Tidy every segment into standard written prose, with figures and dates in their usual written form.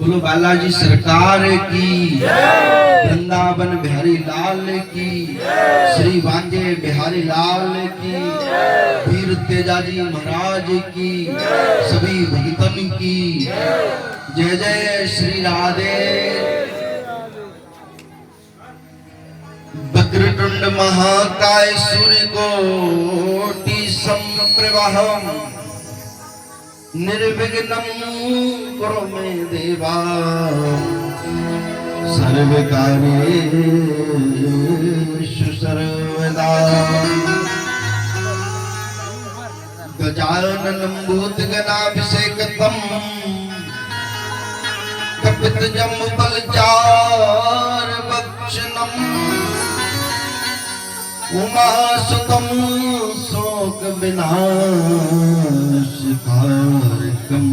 बोलो बालाजी सरकार की, वृंदावन बिहारी लाल की, श्री वांजे बिहारी लाल की, वीर तेजाजी महाराज की, सभी भक्तन की जय जय श्री राधे। वक्रतुंड महाकाय सूर्यकोटि समप्रभः निर्विघ्नं कुरु मे देवा सर्वकार्येषु सर्वदा। गजाननं भूतगणाभिषेकतं कपितजम्बुफलचारुभक्षणं उमासुतं शोकविनाशकारकं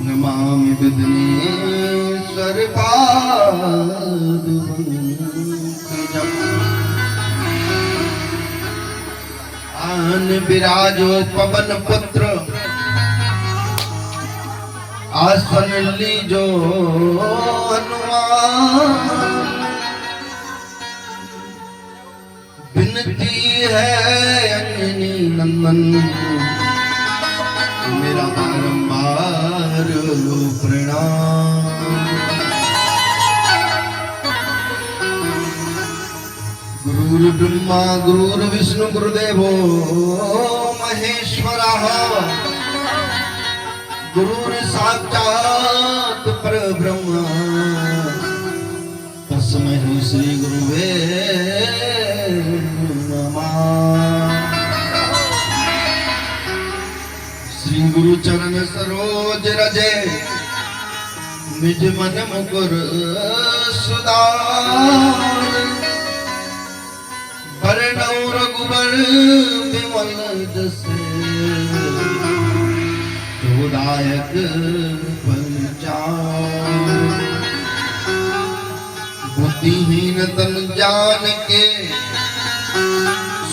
नमामि विघ्नेश्वरपादपङ्कजम्। आन विराजो पवन पुत्र आसन लीजो हनुमान। विनती है अंजनी नंदन मेरा बारंबार प्रणाम। गुरु ब्रह्मा गुरु विष्णु गुरुदेवो महेश्वरः गुरु साक्षात् परब्रह्म तस्मै श्री गुरुवे नमः। श्री गुरु चरण सरोज रजे निज मन मुकुर सुधार। वरणौ रघुबर विमल जसे दायक पंचार। बुद्धिहीन तन जान के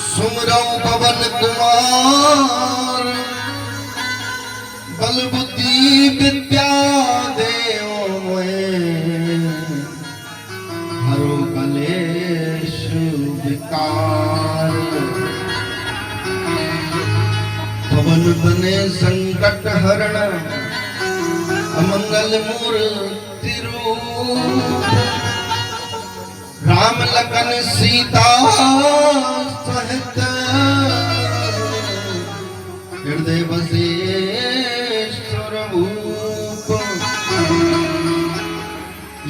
सुमरौ पवन कुमार। बल बुद्धि विद्या देओ मोहे हरो कलेश विकार। पवन बने संकट हरण अमंगल मूर्ति रूप। राम लखन सीता सहित हृदय बसे स्वरूप।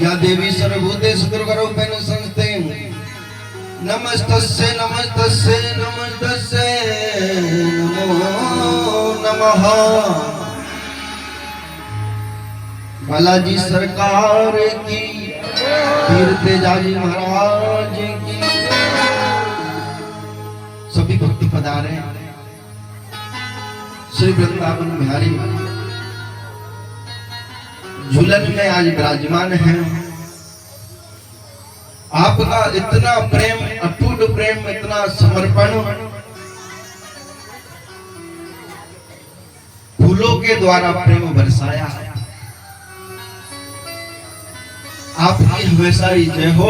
या देवी सर्वभूतेषु दुर्गारूपेण संस्थिते नमस्तस्यै नमस्तस्यै नमस्तस्यै नमो नमः। बालाजी सरकार की, वीर तेजाजी महाराज की। सभी भक्ति पधारे श्री वृंदावन बिहारी झूलन में आज विराजमान है। आपका इतना प्रेम, अटूट प्रेम, इतना समर्पण फूलों के द्वारा प्रेम बरसाया है। आपकी हमेशा ही जय हो।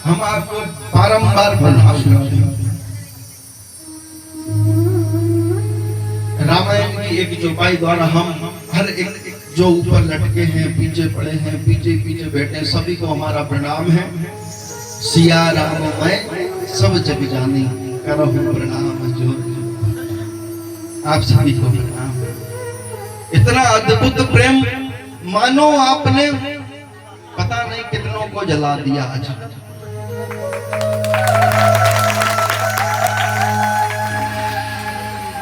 हम आपको बारंबार प्रणाम करते हैं। रामायण की एक चौपाई द्वारा हम हर एक जो ऊपर लटके हैं, पीछे पड़े हैं, पीछे पीछे बैठे हैं, सभी को हमारा प्रणाम है। सिया राम मैं सब जग जानी करहु प्रणाम जोर। आप सभी को प्रणाम। इतना अद्भुत प्रेम मानो आपने पता नहीं कितनों को जला दिया आज।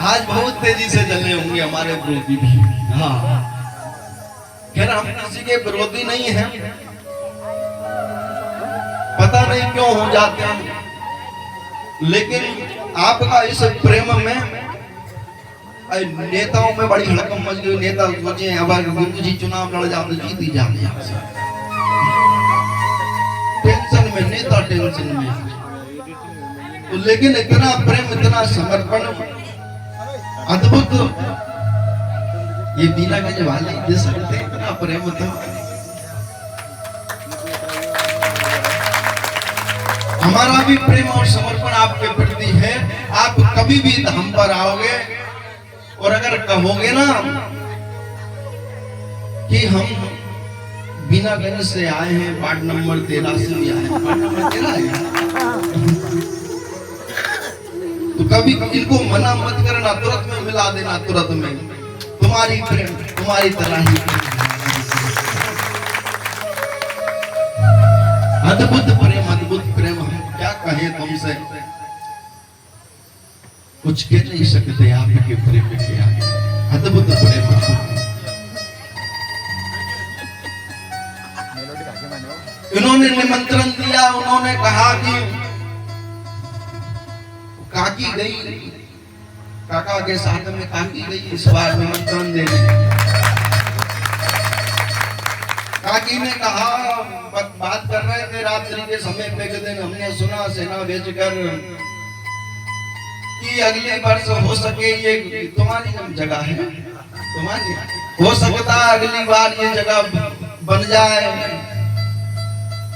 आज बहुत तेजी से जलने होंगे हमारे विरोधी भी। हाँ, खैर हम किसी के विरोधी नहीं हैं, पता नहीं क्यों हो जाते हैं, लेकिन आपका इस प्रेम में नेताओं में बड़ी हड़कम मच गई। नेता सोचे अब गुरु जी चुनाव लड़ जाओ तो जीत ही जाते हैं। टेंशन में नेता, टेंशन में। तो लेकिन इतना प्रेम, इतना समर्पण अद्भुत। ये बीना के जवाले दे सकते हैं, इतना प्रेम था। हमारा भी प्रेम और समर्पण आपके प्रति है। आप कभी भी हम पर आओगे और अगर कहोगे ना कि हम बीनागंज से आए हैं, वार्ड नंबर 13 से भी आए हैं, वार्ड नंबर 13 है, तो कभी इनको मना मत करना, तुरंत में मिला देना, तुरंत में तुम्हारी प्रेम तुम्हारी तरह ही अद्भुत प्रेम, अद्भुत प्रेम। हम क्या कहें तुमसे, कुछ कह नहीं सकते आपके प्रेम के आगे। अद्भुत प्रेम। इन्होंने निमंत्रण दिया, उन्होंने कहा कि काकी गई, काका के साथ में काकी गई इस बार निमंत्रण देने। काकी ने कहा, बात कर रहे थे रात्रि के समय पे के दिन, हमने सुना सेना भेजकर कि अगले वर्ष हो सके ये तुम्हारी जगह है, तुम्हारी हो सकता है अगली बार ये जगह बन जाए,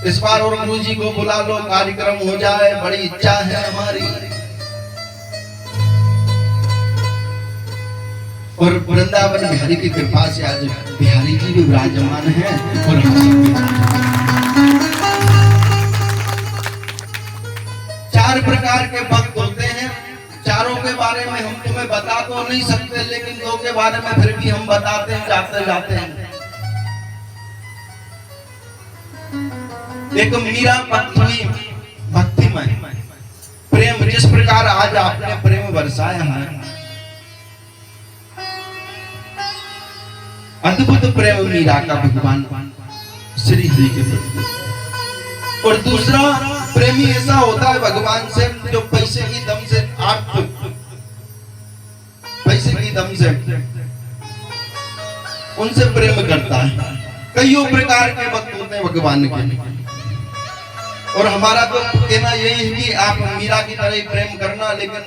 इस बार और गुरु जी को बुला लो, कार्यक्रम हो जाए, बड़ी इच्छा है हमारी। और वृंदावन बिहारी की कृपा से आज बिहारी जी भी विराजमान हैं और चार प्रकार के भक्त होते हैं। चारों के बारे में हम तुम्हें बता तो नहीं सकते, लेकिन दो के बारे में फिर भी हम बताते हैं जाते जाते हैं। एक मीरा भक्त हुई, भक्तिमय प्रेम, जिस प्रकार आज आपने प्रेम बरसाया है, अद्भुत प्रेम मीरा का भगवान श्री हरि के प्रति। और दूसरा प्रेमी ऐसा होता है भगवान से जो पैसे की दम से, आप पैसे की दम से उनसे प्रेम करता है। कईयों प्रकार के भक्त होते हैं भगवान के, और हमारा तो कहना यही है कि आप मीरा की तरह ही प्रेम करना। लेकिन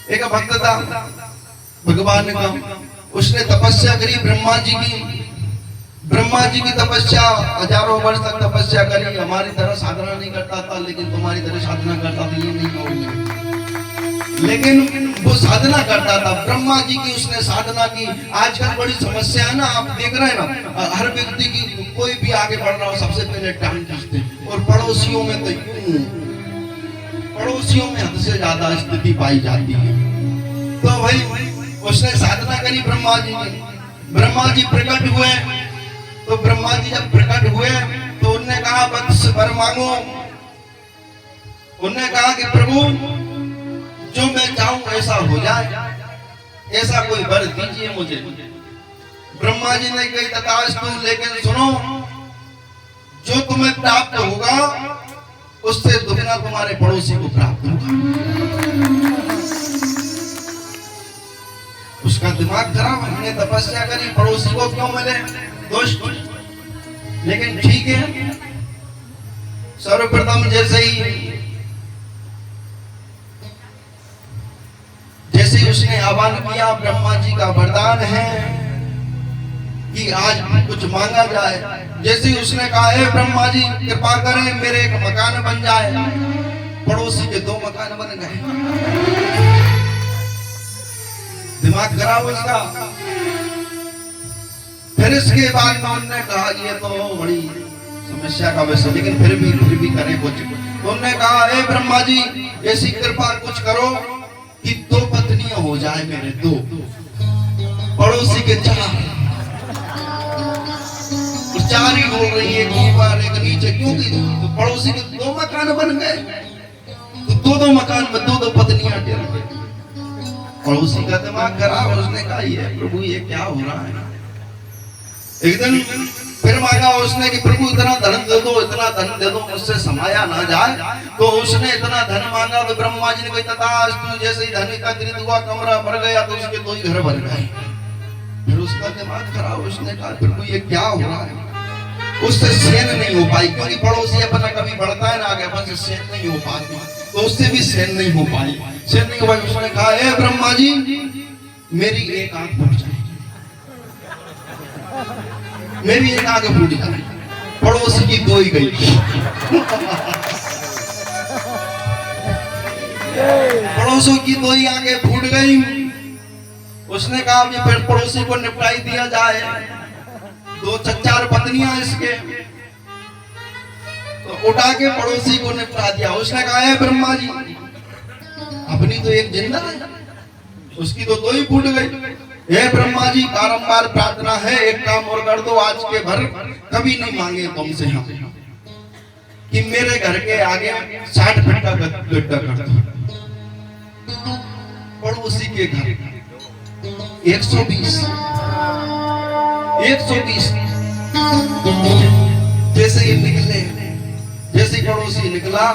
एक भक्त था भगवान का, उसने तपस्या करी ब्रह्मा जी की तपस्या, हजारों वर्ष तक तपस्या करी। हमारी तरह साधना नहीं करता था, लेकिन तुम्हारी तरह साधना करता था, ये नहीं होगी, लेकिन वो साधना करता था। ब्रह्मा जी की उसने साधना की। आजकल बड़ी समस्या है ना, आप देख रहे हैं ना, हर व्यक्ति की, कोई भी आगे बढ़ रहा हो सबसे पहले टाइम खींचते, और पड़ोसियों में तो पड़ोसियों में हद से ज्यादा स्थिति पाई जाती है। तो भाई उसने साधना करी ब्रह्मा जी ने, ब्रह्मा जी प्रकट हुए, तो ब्रह्मा जी जब प्रकट हुए तो उन्होंने कहा वत्स वर मांगो। उन्होंने कहा कि प्रभु जो मैं चाहूं ऐसा हो जाए, ऐसा कोई वर दीजिए मुझे। ब्रह्मा जी ने कही तथास्तु, लेकिन सुनो, जो तुम्हें प्राप्त होगा उससे दुगना तुम्हारे पड़ोसी को प्राप्त होगा। उसका दिमाग खराब, हमने तपस्या करी, पड़ोसी को क्यों मिले दोष। लेकिन ठीक है, सर्वप्रथम जैसे ही उसने आह्वान किया, ब्रह्मा जी का वरदान है कि आज कुछ मांगा जाए। जैसे ही उसने कहा, हे ब्रह्मा जी कृपा करें मेरे एक मकान बन जाए, पड़ोसी के 2 मकान बन गए। दिमाग खराब उसका। फिर इसके बाद उन्होंने कहा ये तो बड़ी समस्या का विषय, लेकिन फिर भी करें कुछ। उन्होंने कहा, हे ब्रह्मा जी ऐसी कृपा कुछ करो कि 2 पत्नियां हो जाए मेरे, 2 पड़ोसी के 4 ही हो रही है, एक ऊपर एक नीचे, क्योंकि तो पड़ोसी के 2 मकान बन गए, तो 2 मकान में 2 पत्नियां गिर गई। पड़ोसी का दिमाग खराब, उसने कहा ये प्रभु ये क्या हो रहा है। एक दिन फिर मांगा उसने कि प्रभु इतना धन दे दो, इतना धन दे दो, मुझसे समाया ना जाए। तो उसने इतना धन मांगा तो ब्रह्मा जी ने कहा तथास्तु। जैसे ही धन एकत्रित हुआ, कमरा भर गया, तो उसके 2 ही घर बन गए। फिर उसका दिमाग खराब, उसने कहा प्रभु ये क्या हो रहा है। उससे सहन नहीं हो पाई, क्योंकि पड़ोसी अपना कभी बढ़ता है ना आगे, अपन से सहन नहीं हो पाती, तो उससे भी सहन नहीं हो पाई। सहन नहीं हो पाई, उसने कहा हे ब्रह्मा जी मेरी एक आंख फूट जाएगी। मेरी एक आंख फूट गई, पड़ोसी की दो ही गई। पड़ोसों की दो ही आंखें फूट गई। उसने कहा कि फिर पड़ोसी को निपटाई दिया जाए, दो चार पत्नियां इसके, तो उठा के पड़ोसी को निपटा दिया। उसने कहा है ब्रह्मा जी, अपनी तो एक जिंदा है, उसकी तो दो ही फूट गई। हे ब्रह्मा जी, बारंबार प्रार्थना है, एक काम और कर दो, आज के भर कभी नहीं मांगे तुमसे हम कि मेरे घर के आगे 60 फीट का गड्ढा कर दो। पड़ोसी के घर 120 जैसे ही निकले, जैसे ही पड़ोसी निकला,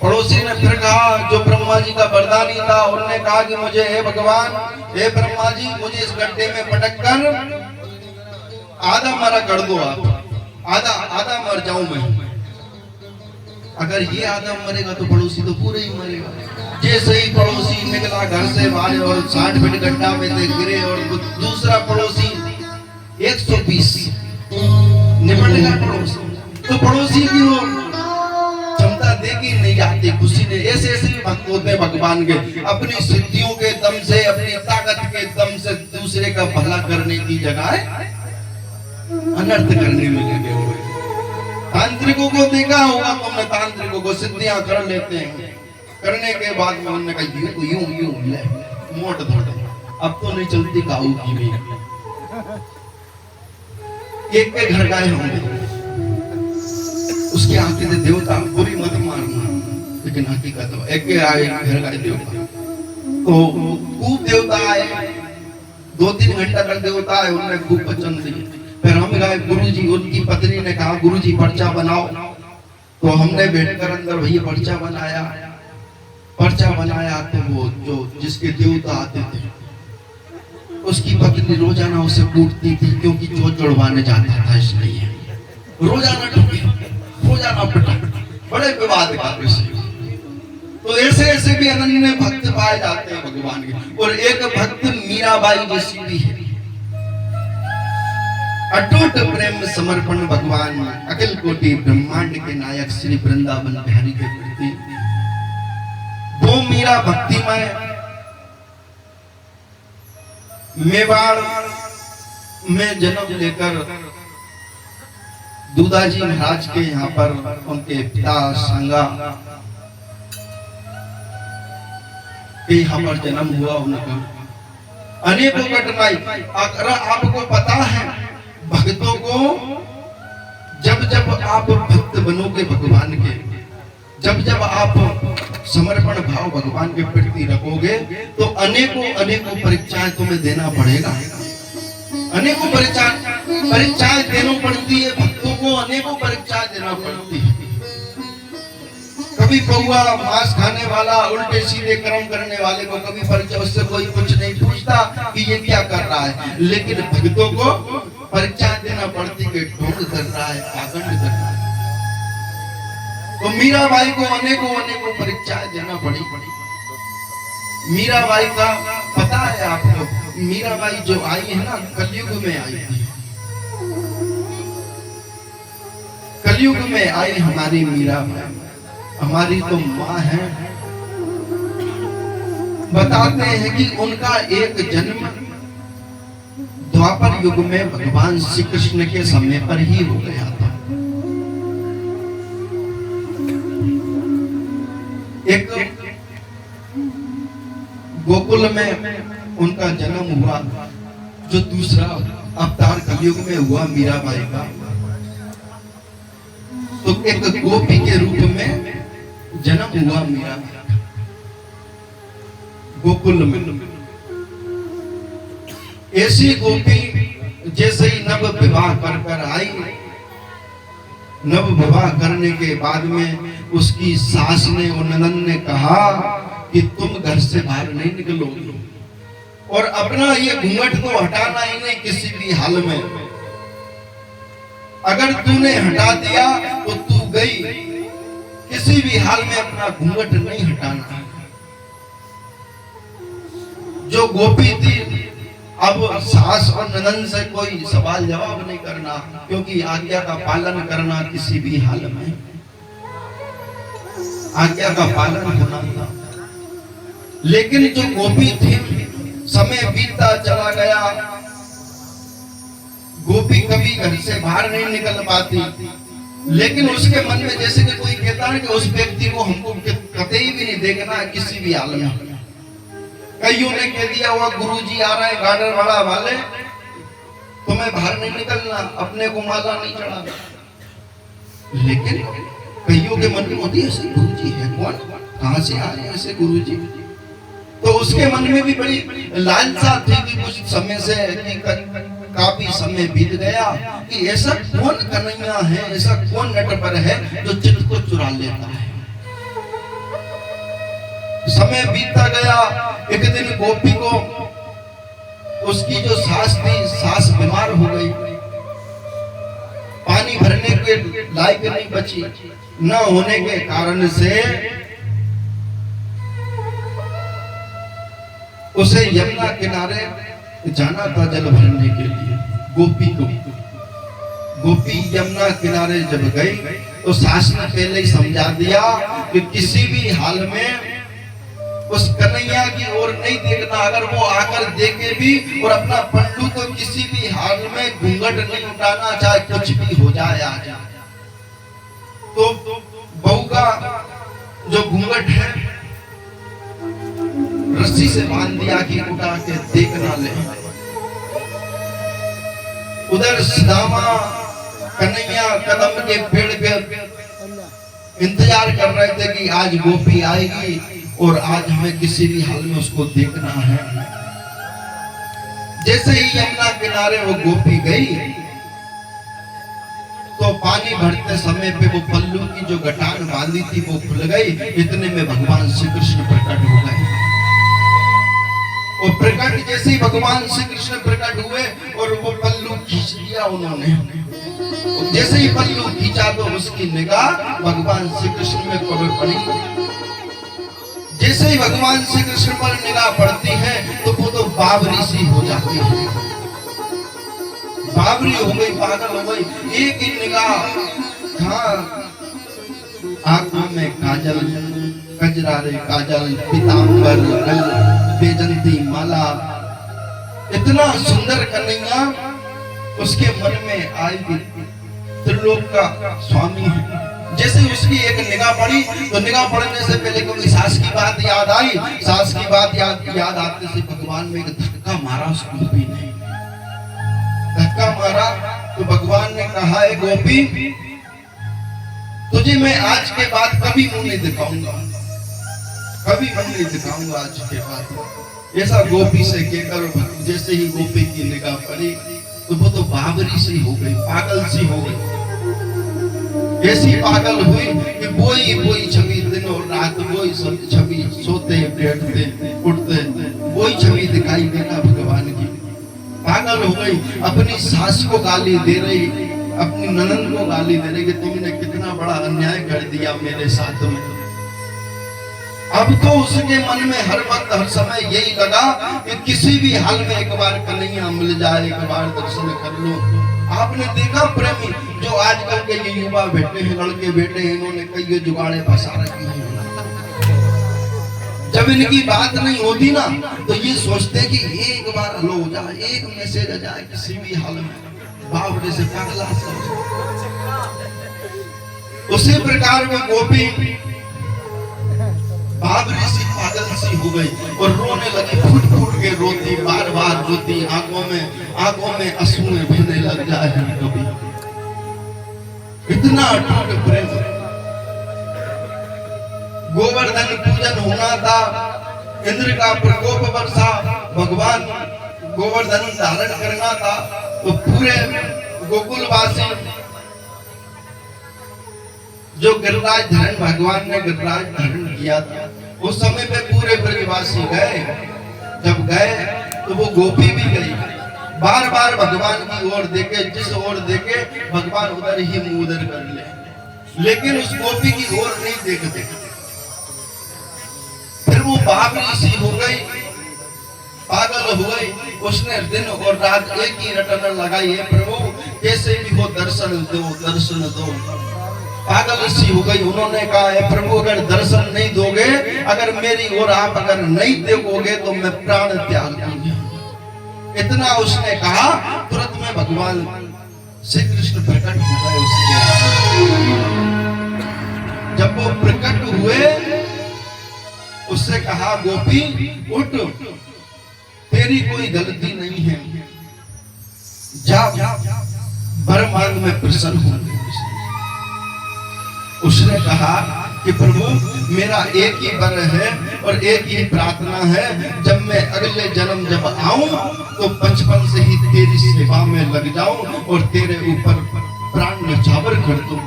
पड़ोसी ने फिर कहा, जो ब्रह्मा जी का वरदानी था, उन्होंने कहा कि मुझे, हे भगवान, हे ब्रह्मा जी, मुझे इस गड्ढे में पटक कर आधा मरा कर दो आप, आधा मर जाऊं मैं। अगर ये आधा मरेगा तो पड़ोसी तो पूरे ही मरेगा। जैसे ही पड़ोसी निकला घर से बाहर और 60 फीट गड्ढा में से गिरे, और दूसरा पड़ोसी 120 निपट गया पड़ोसी। तो पड़ोसी की वो क्षमता देखी नहीं जाती। खुशी ने ऐसे ऐसे भक्त होते भगवान के, अपनी सिद्धियों के दम से, अपनी ताकत के दम से दूसरे का भला करने की जगह अनर्थ करने में लगे हुए। तांत्रिकों को देखा होगा तुमने, तांत्रिकों को सिद्धियां कर लेते हैं, करने के बाद में उन्होंने कहा यूं यूं ले मोट धोट, अब तो नहीं चलती काऊ की भी। एक के घर गए होंगे, उसके आगे से देवता, बुरी मत मारना, लेकिन हकीकत है एक के आए घर गए देवता, तो खूब देवता आए, 2-3 घंटा तक देवता आए, उन्होंने खूब वचन दिए। फिर हम गए गुरुजी, उनकी पत्नी ने कहा गुरुजी पर्चा बनाओ, तो हमने बैठकर अंदर भैया पर्चा बनाया। तो वो जो जिसके देवता आते थे, उसकी पत्नी रोजाना उसे कूटती थी, क्योंकि जो जुड़वाने जाता था इसलिए रोजाना ठोके, रोजाना पिटा, बड़े विवाद का विषय। तो ऐसे ऐसे भी अनन्य भक्त पाए जाते हैं भगवान के। और एक भक्त मीराबाई जैसी भी है, अटूट प्रेम समर्पण भगवान अखिल कोटि ब्रह्मांड के नायक श्री वृंदावन बिहारी के प्रति। वो मीरा भक्तिमय मेवाड़ में जन्म लेकर दूधाजी महाराज के यहाँ पर उनके पिता संगा के यहाँ पर जन्म हुआ उनका। अनेकों कठिनाई, अगर आपको पता है भक्तों को, जब जब आप भक्त बनोगे भगवान के, जब जब आप समर्पण भाव भगवान के प्रति रखोगे, तो अनेकों परीक्षाएं तुम्हें देना पड़ेगा। अनेकों परीक्षाएं देना पड़ती है भक्तों को, अनेकों परीक्षाएं देना पड़ती है। कभी पौआ मांस खाने वाला, उल्टे सीधे कर्म करने वाले को कभी परीक्षा, उससे कोई कुछ नहीं पूछता कि ये क्या कर रहा है, लेकिन भक्तों को परीक्षा देना पड़ती कि ढोंग कर रहा है, पाखंड कर रहा है। तो मीराबाई को अनेकों परीक्षाएं देना पड़ी। मीराबाई का पता है आपको, मीराबाई जो आई है ना, कलयुग में आई थी। कलयुग में आई हमारी मीराबाई, हमारी तो माँ है। बताते हैं कि उनका एक जन्म द्वापर युग में भगवान श्री कृष्ण के समय पर ही हो गया था। एक गोकुल में उनका जन्म हुआ, जो दूसरा अवतार कलयुग में हुआ मीराबाई का। तो एक गोपी के रूप में जन्म हुआ मीराबाई का गोकुल में। ऐसी गोपी जैसे ही नव विवाह कर आई, नव विवाह करने के बाद में उसकी सास ने, ननद ने कहा कि तुम घर से बाहर नहीं निकलोगे, और अपना ये घूंघट तो हटाना ही नहीं किसी भी हाल में। अगर तूने हटा दिया तो तू गई, किसी भी हाल में अपना घूंघट नहीं हटाना। जो गोपी थी अब सास और ननद से कोई सवाल जवाब नहीं करना, क्योंकि आज्ञा का पालन करना किसी भी हाल में, आज्ञा का पालन होना था। लेकिन जो गोपी थी, समय बीतता चला गया, गोपी कभी घर से बाहर नहीं निकल पाती, लेकिन उसके मन में जैसे कि कोई कहता है कि उस व्यक्ति को हमको कतई भी नहीं देखना है किसी भी हाल में। कईयों ने कह दिया हुआ गुरुजी आ रहे हैं गार्डन वाला वाले, तुम्हें बाहर नहीं निकलना, अपने को माला नहीं चढ़ाना। लेकिन कईयों के मन में होती है ऐसे गुरुजी है कौन, कहां से आ रहे हैं ऐसे गुरुजी। तो उसके मन में भी बड़ी लालसा थी कि कुछ समय से काफी समय बीत गया कि ऐसा कौन कन्हैया है, ऐसा कौन नटवर है जो चित्त को चुरा लेता है। समय बीतता गया, एक दिन गोपी को उसकी जो सास थी, सास बीमार हो गई, पानी भरने के लायक नहीं बची, न होने के कारण से उसे यमुना किनारे जाना था जल भरने के लिए। गोपी यमुना किनारे जब गई तो सास ने पहले ही समझा दिया कि किसी भी हाल में उस कन्हैया की ओर नहीं देखना। अगर वो आकर देखे भी और अपना पल्लू तो किसी भी हाल में घूंघट नहीं उठाना, चाहे कुछ भी हो जाए आ जाए। तो बहू का जो घूंघट है रस्सी से बांध दिया कि उठा के देखना ले। उधर सुदामा कन्हैया कदम के पेड़ पे इंतजार कर रहे थे कि आज गोपी आएगी और आज हमें किसी भी हाल में उसको देखना है। जैसे ही यमुना किनारे वो गोपी गई तो पानी भरते समय पे वो पल्लू की जो गठान बांधी थी वो खुल गई। इतने में भगवान श्री कृष्ण प्रकट हो गए। और प्रकट जैसे ही भगवान श्री कृष्ण प्रकट हुए और वो पल्लू खींच लिया उन्होंने। जैसे ही पल्लू खींचा तो उसकी निगाह भगवान श्री कृष्ण में पड़ी। जैसे ही भगवान श्री कृष्ण पर निगाह पड़ती है तो वो तो बावरी सी हो जाती है, बावरी हो गई, पागल हो गई। एक ही निगाह, हाँ, आंखों में काजल, कजरारे काजल, पीतांबर, बेजंती माला, इतना सुंदर कन्हैया उसके मन में आई। त्रिलोक का स्वामी है। जैसे उसकी एक निगाह पड़ी तो निगाह पड़ने से पहले क्योंकि सास की बात याद आई, सास की बात याद आते से भगवान में एक धक्का मारा उस गोपी ने। धक्का मारा तो भगवान ने कहा है गोपी तुझे मैं आज के बाद कभी मुंह नहीं दिखाऊंगा, कभी मुंह नहीं दिखाऊंगा आज के बाद। ऐसा गोपी से कहकर जैसे ही गोपी की निगाह पड़ी तो वो तो बावरी सी हो गई, पागल सी हो गई। ऐसी पागल हुई कि वही छवि दिन और रात वही सब छवि, सोते बैठते उठते वही छवि दिखाई देना भगवान की। पागल हो गई, अपनी सास को गाली दे रही, अपनी ननद को गाली दे रही कि तुमने कितना बड़ा अन्याय कर दिया मेरे साथ में। अब तो उसके मन में हर वक्त हर समय यही लगा कि किसी भी हाल में एक बार कन्हैया मिल जाए, एक बार दर्शन कर लो। आपने देखा प्रेमी जो आजकल के ये युवा बेटे हैं, लड़के बेटे हैं, इन्होंने कई जुगाड़े फंसा रखी हैं। जब इनकी बात नहीं होती ना तो ये सोचते कि एक बार हलो हो जाए, एक मैसेज आ जाए किसी भी हाल में, बावड़े से पागला समझ। उसी प्रकार में गोपी बावरी सी पागल सी हो गई और रोने लगी, फूट फूट के रोती, बार बार रोती, आंखों में आंसुएं बहने लग जाए। कभी इतना अटूट प्रेम। गोवर्धन पूजन होना था, इंद्र का प्रकोप वर्षा, भगवान गोवर्धन धारण करना था। तो पूरे गोकुलवासी जो गिरिराज धरण भगवान ने गिरिराज धरण किया था उस समय पे पूरे ब्रजवासी गए। जब गए तो वो गोपी भी गई, बार बार भगवान की ओर देखे, जिस ओर देखे भगवान उधर ही मुंह उधर कर ले, लेकिन उस गोपी की ओर नहीं देखते। फिर वो बावरी सी हो गई पागल हुए, उसने दिन और रात एक ही रटन लगाई है, प्रभु कैसे भी वो दर्शन दो, दर्शन दो। पागल सी हो गई। उन्होंने कहा है प्रभु अगर दर्शन नहीं दोगे, अगर मेरी ओर आप अगर नहीं देखोगे तो मैं प्राण त्याग दूंगी। इतना उसने कहा, तुरंत में भगवान श्री कृष्ण प्रकट हो गए उसके। जब वो प्रकट हुए, उससे कहा गोपी उठ, तेरी कोई गलती नहीं है, जा वर मांग में प्रसन्न होंगे। उसने कहा कि प्रभु मेरा एक ही वर है और एक ही प्रार्थना है, जब मैं अगले जन्म जब आऊं तो बचपन से ही तेरी सेवा में लग जाऊं और तेरे ऊपर प्राण न्यौछावर कर दूं,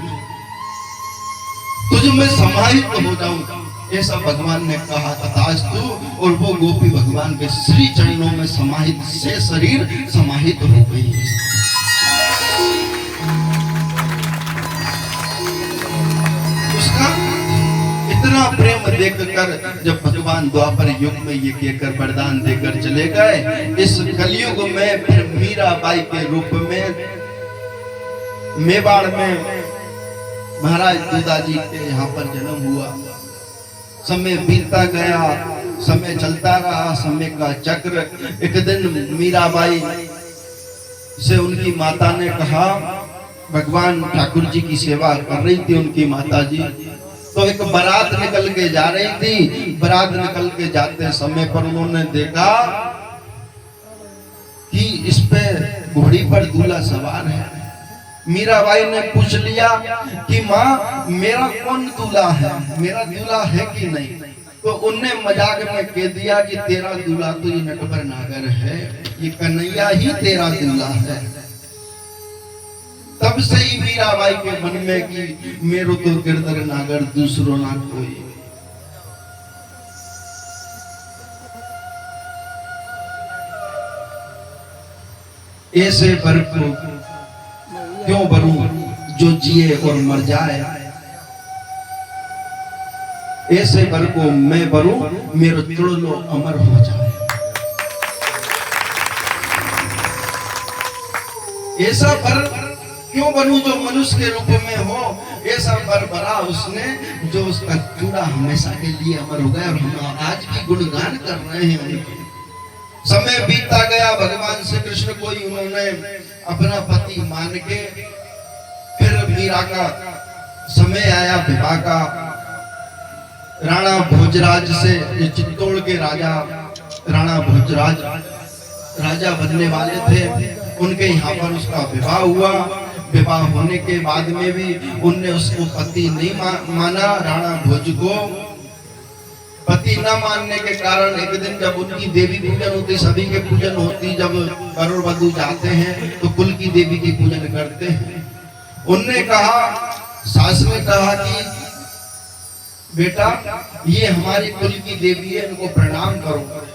तुझ में समाहित हो जाऊं। ऐसा भगवान ने कहा तथास्तु। और वो गोपी भगवान के श्री चरणों में समाहित से शरीर समाहित हो गई। उसका इतना प्रेम देखकर जब भगवान द्वापर युग में ये कहकर वरदान देकर चले गए, इस कलयुग में फिर मीराबाई के रूप में मेवाड़ में महाराज दूधाजी के यहाँ पर जन्म हुआ। समय बीतता गया, समय चलता रहा, समय का चक्र। एक दिन मीराबाई से उनकी माता ने कहा, भगवान ठाकुर जी की सेवा कर रही थी उनकी माता जी, तो एक बारात निकल के जा रही थी। बारात निकल के जाते समय पर उन्होंने देखा कि इस पे घोड़ी पर दूल्हा सवार है। मीराबाई ने पूछ लिया कि माँ मेरा कौन दूल्हा है, मेरा दूल्हा है कि नहीं? तो उनने मजाक में कह दिया कि तेरा दूल्हा तो ये नटवर नागर है, ये कन्हैया ही तेरा दूल्हा है। तब से ही मीराबाई के मन में कि मेरो तो गिरधर नागर दूसरो ना कोई। ऐसे वर को क्यों भरूं जो जिए और मर जाए, ऐसे वर को मैं भरूं मेरो चुड़लो अमर हो जाए। ऐसा वर क्यों बनूं जो मनुष्य के रूप में हो, ऐसा वर भरा उसने जो उसका चूड़ा हमेशा के लिए अमर हो गया। और हम आज भी गुणगान कर रहे हैं उनके। समय बीतता गया, भगवान श्री कृष्ण को ही उन्होंने अपना पति मान के, फिर मीरा का समय आया विवाह का। राणा भोजराज से, चित्तौड़ के राजा राणा भोजराज राजा बनने वाले थे, उनके यहाँ पर उसका विवाह हुआ। विवाह होने के बाद में भी उनने उसको पति नहीं माना। राणा भोज को पति न मानने के कारण एक दिन जब उनकी देवी पूजन होती, सभी के पूजन होती, जब वरुण वधू जाते हैं तो कुल की देवी की पूजन करते हैं। उनने कहा, सास ने कहा कि बेटा ये हमारी कुल की देवी है, इनको प्रणाम करो।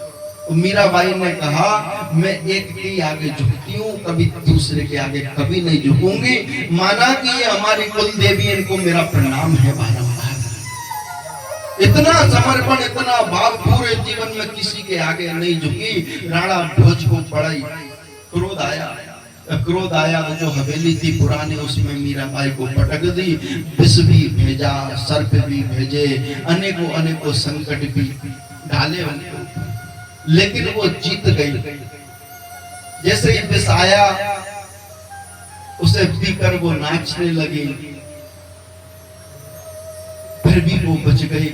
तो मीराबाई ने कहा मैं एक के आगे झुकती हूँ, कभी दूसरे के आगे कभी नहीं झुकूंगी। माना कि ये हमारी कुल देवी, इनको मेरा प्रणाम है बारंबार। इतना समर्पण, इतना भाव, पूरे जीवन में किसी के आगे नहीं झुकी। राणा भोज को बड़ा ही क्रोध आया। क्रोध आया तो जो हवेली थी पुरानी, उसमें मीराबाई को पटक दी। विष भी भेजा, सर्प भी भेजे, अनेकों अनेकों संकट भी डाले उनको, लेकिन वो जीत गई। जैसे ही विष आया उसे पीकर वो नाचने लगी, फिर भी वो बच गई।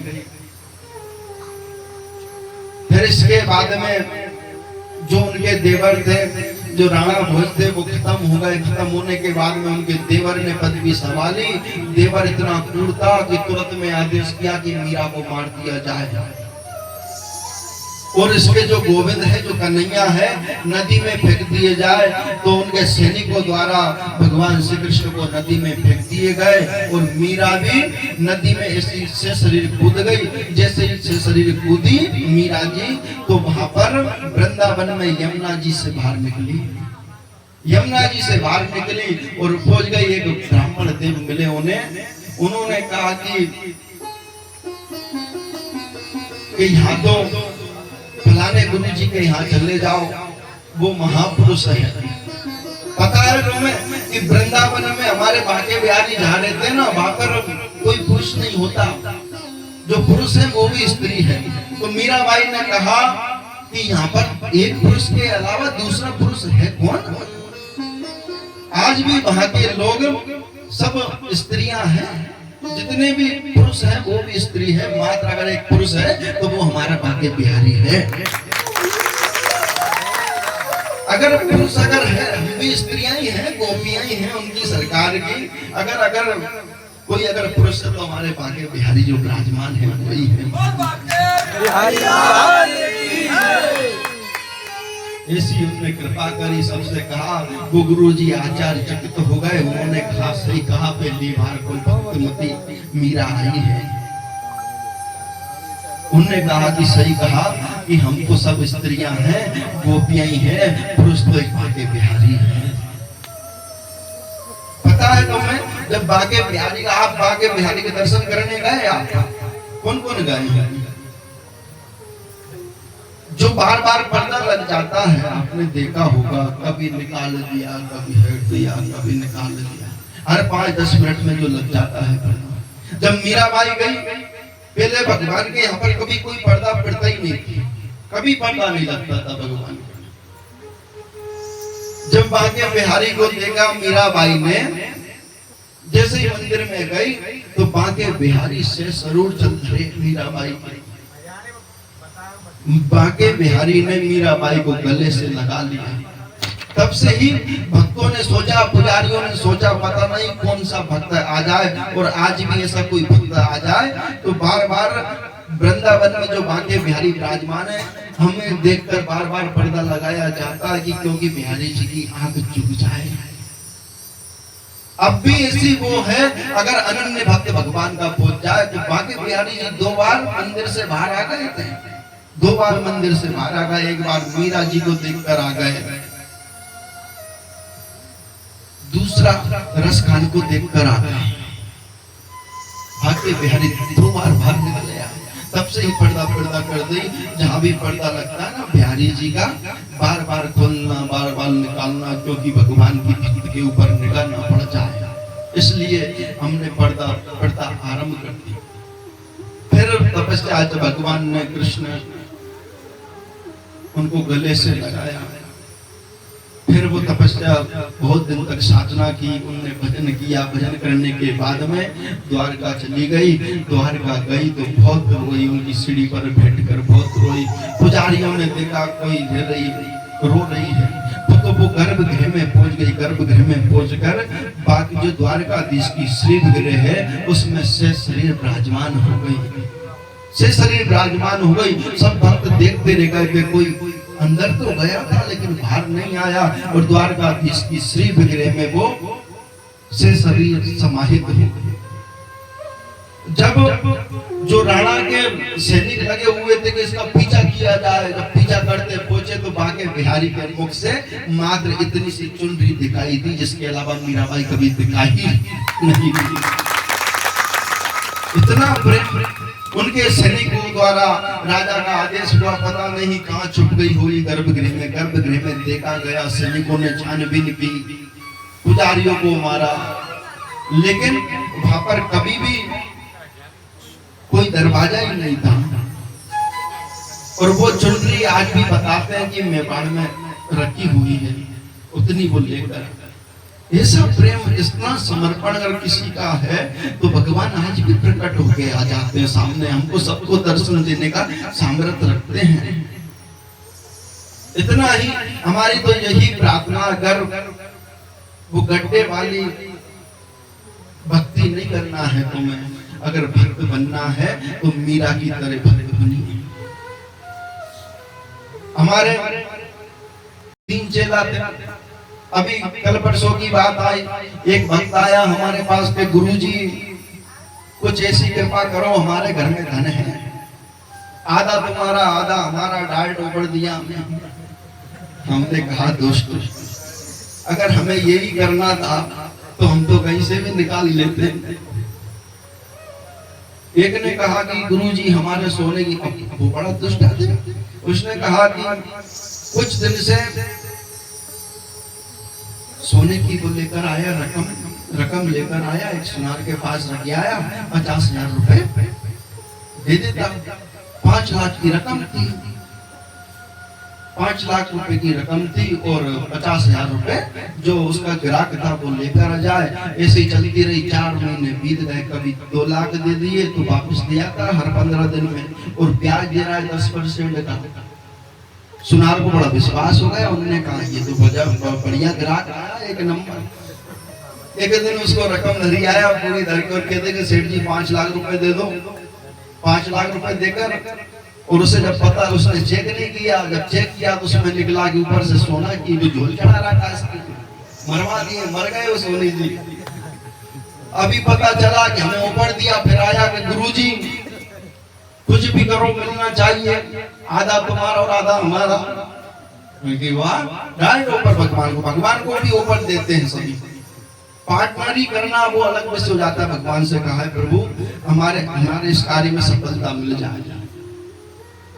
फिर इसके बाद में जो उनके देवर थे, जो राणा भोज थे, वो खत्म हो गए। खत्म होने के बाद में उनके देवर ने पदवी संभाली। देवर इतना क्रूर था कि तुरंत में आदेश किया कि मीरा को मार दिया जाए। और इसके जो गोविंद है, जो कन्हैया है, नदी में फेंक दिए जाए। तो उनके सैनिकों द्वारा भगवान श्री कृष्ण को नदी में फेंक दिए गए। और मीरा भी नदी में ऐसे से शरीर कूद गई। जैसे से शरीर कूदी मीरा जी, तो वहां पर वृंदावन में यमुना जी से बाहर निकली। यमुना जी से बाहर निकली और पहुंच गई। एक ब्राह्मण देव मिले उन्हें। उन्होंने कहा कि यहाँ तो फलाने गुरु जी के यहाँ चले जाओ, वो महापुरुष है। पता है तुम्हें कि वृंदावन में हमारे बांके बिहारी जहाँ रहते हैं ना, वहां पर कोई पुरुष नहीं होता, जो पुरुष है वो भी स्त्री है। तो मीराबाई ने कहा कि यहाँ पर एक पुरुष के अलावा दूसरा पुरुष है कौन? आज भी वहां के लोग सब स्त्रियां हैं, जितने भी पुरुष हैं वो भी स्त्री है। मात्र अगर एक पुरुष है तो वो हमारा बांके बिहारी है। अगर पुरुष अगर है, हम भी स्त्रियां ही हैं, गोपियां ही हैं उनकी सरकार की। अगर कोई अगर पुरुष है तो हमारे बांके बिहारी जो विराजमान है वही है। ऐसी उन्होंने कृपा करी, सबसे कहा। वो गुरुजी आचार्य चकित हो गए। उन्होंने कहा सही कहा, पहली बार कोई भक्तिमती मीरा आई है। उन्होंने कहा कि सही कहा कि हम तो सब स्त्रियां हैं, गोपियां ही हैं, पुरुष तो एक बांके बिहारी है। पता है तुम्हें, जब बांके बिहारी का, आप बांके बिहारी के दर्शन करने गए? आप कौन कौन गए? जो बार बार पर्दा लग जाता है, आपने देखा होगा, कभी निकाल दिया, कभी हट दिया, कभी निकाल दिया, हर 5-10 मिनट में जो लग जाता है पर्दा। जब मीराबाई गई, पहले भगवान के यहाँ पर कभी कोई पर्दा पड़ता ही नहीं थी, कभी पर्दा नहीं लगता था भगवान का। जब बांके बिहारी को देखा मीराबाई ने, जैसे ही मंदिर में गई तो बांके बिहारी से सरूर चल रहे मीराबाई। बांके बिहारी ने मीराबाई को गले से लगा लिया। तब से ही भक्तों ने सोचा, पुजारियों ने सोचा, पता नहीं कौन सा भक्त आ जाए, और आज भी ऐसा कोई भक्त आ जाए तो बार बार वृंदावन में जो बांके बिहारी विराजमान है, हमें देखकर बार बार पर्दा लगाया जाता है कि क्योंकि बिहारी जी की आंख झुक जाए। अब भी ऐसी वो है, अगर अनन्य भक्त भगवान का पहुंच जाए तो बांके बिहारी जी 2 बार मंदिर से बाहर आ गए थे। 2 बार मंदिर से बाहर आ गए। एक बार मीरा जी को देखकर आ गए, दूसरा रस खान को देखकर आ गए। बांके बिहारी 2 बार बाहर निकले। तब से ही पर्दा कर दी। जहां भी पर्दा लगता है ना बिहारी जी का, बार बार खोलना, बार बार निकालना, क्योंकि भगवान की भक्त के ऊपर निगाह न पड़ जाए, इसलिए हमने पर्दा आरंभ कर दी। फिर तपस्या भगवान ने, कृष्ण उनको गले से लगाया। फिर वो तपस्या बहुत दिन तक साधना की, उन्होंने भजन किया। भजन करने के बाद में द्वारका चली गई। द्वारका गई तो बहुत रोई, उनकी सीढ़ी पर बैठकर बहुत रोई। पुजारियों ने देखा कोई रो रही है, तो वो गर्भगृह में पहुंच गई। गर्भगृह में पहुंचकर बाकी जो द्वारकाधीश की श्रीगृह है उसमें से शरीर विराजमान हो गई। सब भक्त देखते रह गए कि कोई अंदर तो गया था लेकिन बाहर नहीं आया, और द्वारकाधीश की श्री विग्रह में वो से शरीर समाहित हो गए। जब जो राणा के सैनिक लगे हुए थे कि इसका पीछा किया जाए, जब पीछा करते पहुंचे तो बांके बिहारी के मुख से मात्र इतनी सी चुनरी दिखाई दी, जिसके अलावा मीराबाई कभी दिखाई नहीं दी। इतना प्रेम उनके सैनिकों द्वारा राजा का आदेश हुआ, पता नहीं कहां छुप गई हुई गर्भगृह में। गर्भगृह में देखा गया, सैनिकों ने छानबीन की, पुजारियों को मारा, लेकिन वहां पर कभी भी कोई दरवाजा ही नहीं था। और वो चुनरी आज भी बताते हैं कि मेवाड़ में रखी हुई है, उतनी वो लेकर। ऐसा प्रेम, इतना समर्पण अगर किसी का है तो भगवान आज भी प्रकट होके आ जाते हैं सामने, हमको सबको दर्शन देने का सामर्थ्य रखते हैं। इतना ही हमारी तो यही प्रार्थना, अगर वो गड्ढे वाली भक्ति नहीं करना है तुम्हें, अगर भक्त बनना है तो मीरा की तरह भक्त बनिए। हमारे 3 चेला थे। अभी कल परसों की बात आई, एक भक्त आया हमारे पास के, गुरुजी कुछ ऐसी कृपा करो, हमारे घर में धन है, आधा तुम्हारा आधा हमारा, डाल डोबड़ दिया। हमने कहा दोस्त, अगर हमें यही करना था तो हम तो कहीं से भी निकाल लेते। एक ने कहा कि गुरुजी हमारे सोने की, वो बड़ा दुष्ट आदमी, उसने कहा कि कुछ दिन से सोने की वो लेकर आया, रकम लेकर आया, एक सुनार के पास रख आया, 50,000 रुपए दे देता। 5 लाख की रकम थी, 5 लाख रुपए की रकम थी और 50,000 रुपए जो उसका ग्राहक था वो लेकर आ जाए। ऐसे ही चलती रही, 4 महीने बीत गए। कभी 2 लाख दे दिए तो वापस दिया था हर 15 दिन में, और ब्याज दे रहा है 10% का। सुनार को बड़ा विश्वास हो गया, उन्होंने कहा ये तो बढ़िया ग्राहक आया, एक नंबर। एक दिन उसको रकम नहीं आया पूरी धर के, और कहते कि सेठ जी 5 लाख रुपए दे दो। 5 लाख रुपए देकर, और उसे जब पता, उसने चेक नहीं किया, जब चेक किया तो उसमें निकला कि ऊपर से सोना की जो झोल चढ़ा रखा है, मरवा दिए, मर गए वो सोनी जी। अभी पता चला कि हमें ऊपर दिया, फिर आया कि गुरुजी कुछ भी करो मिलना चाहिए, आधा तुम्हारा और आधा हमारा। वाह, डायरेक्ट ऊपर भगवान को भी ऊपर देते हैं सभी। पार्टनरी करना वो अलग विषय हो जाता है। भगवान से कहा है प्रभु हमारे इस कार्य में सफलता मिल जाए,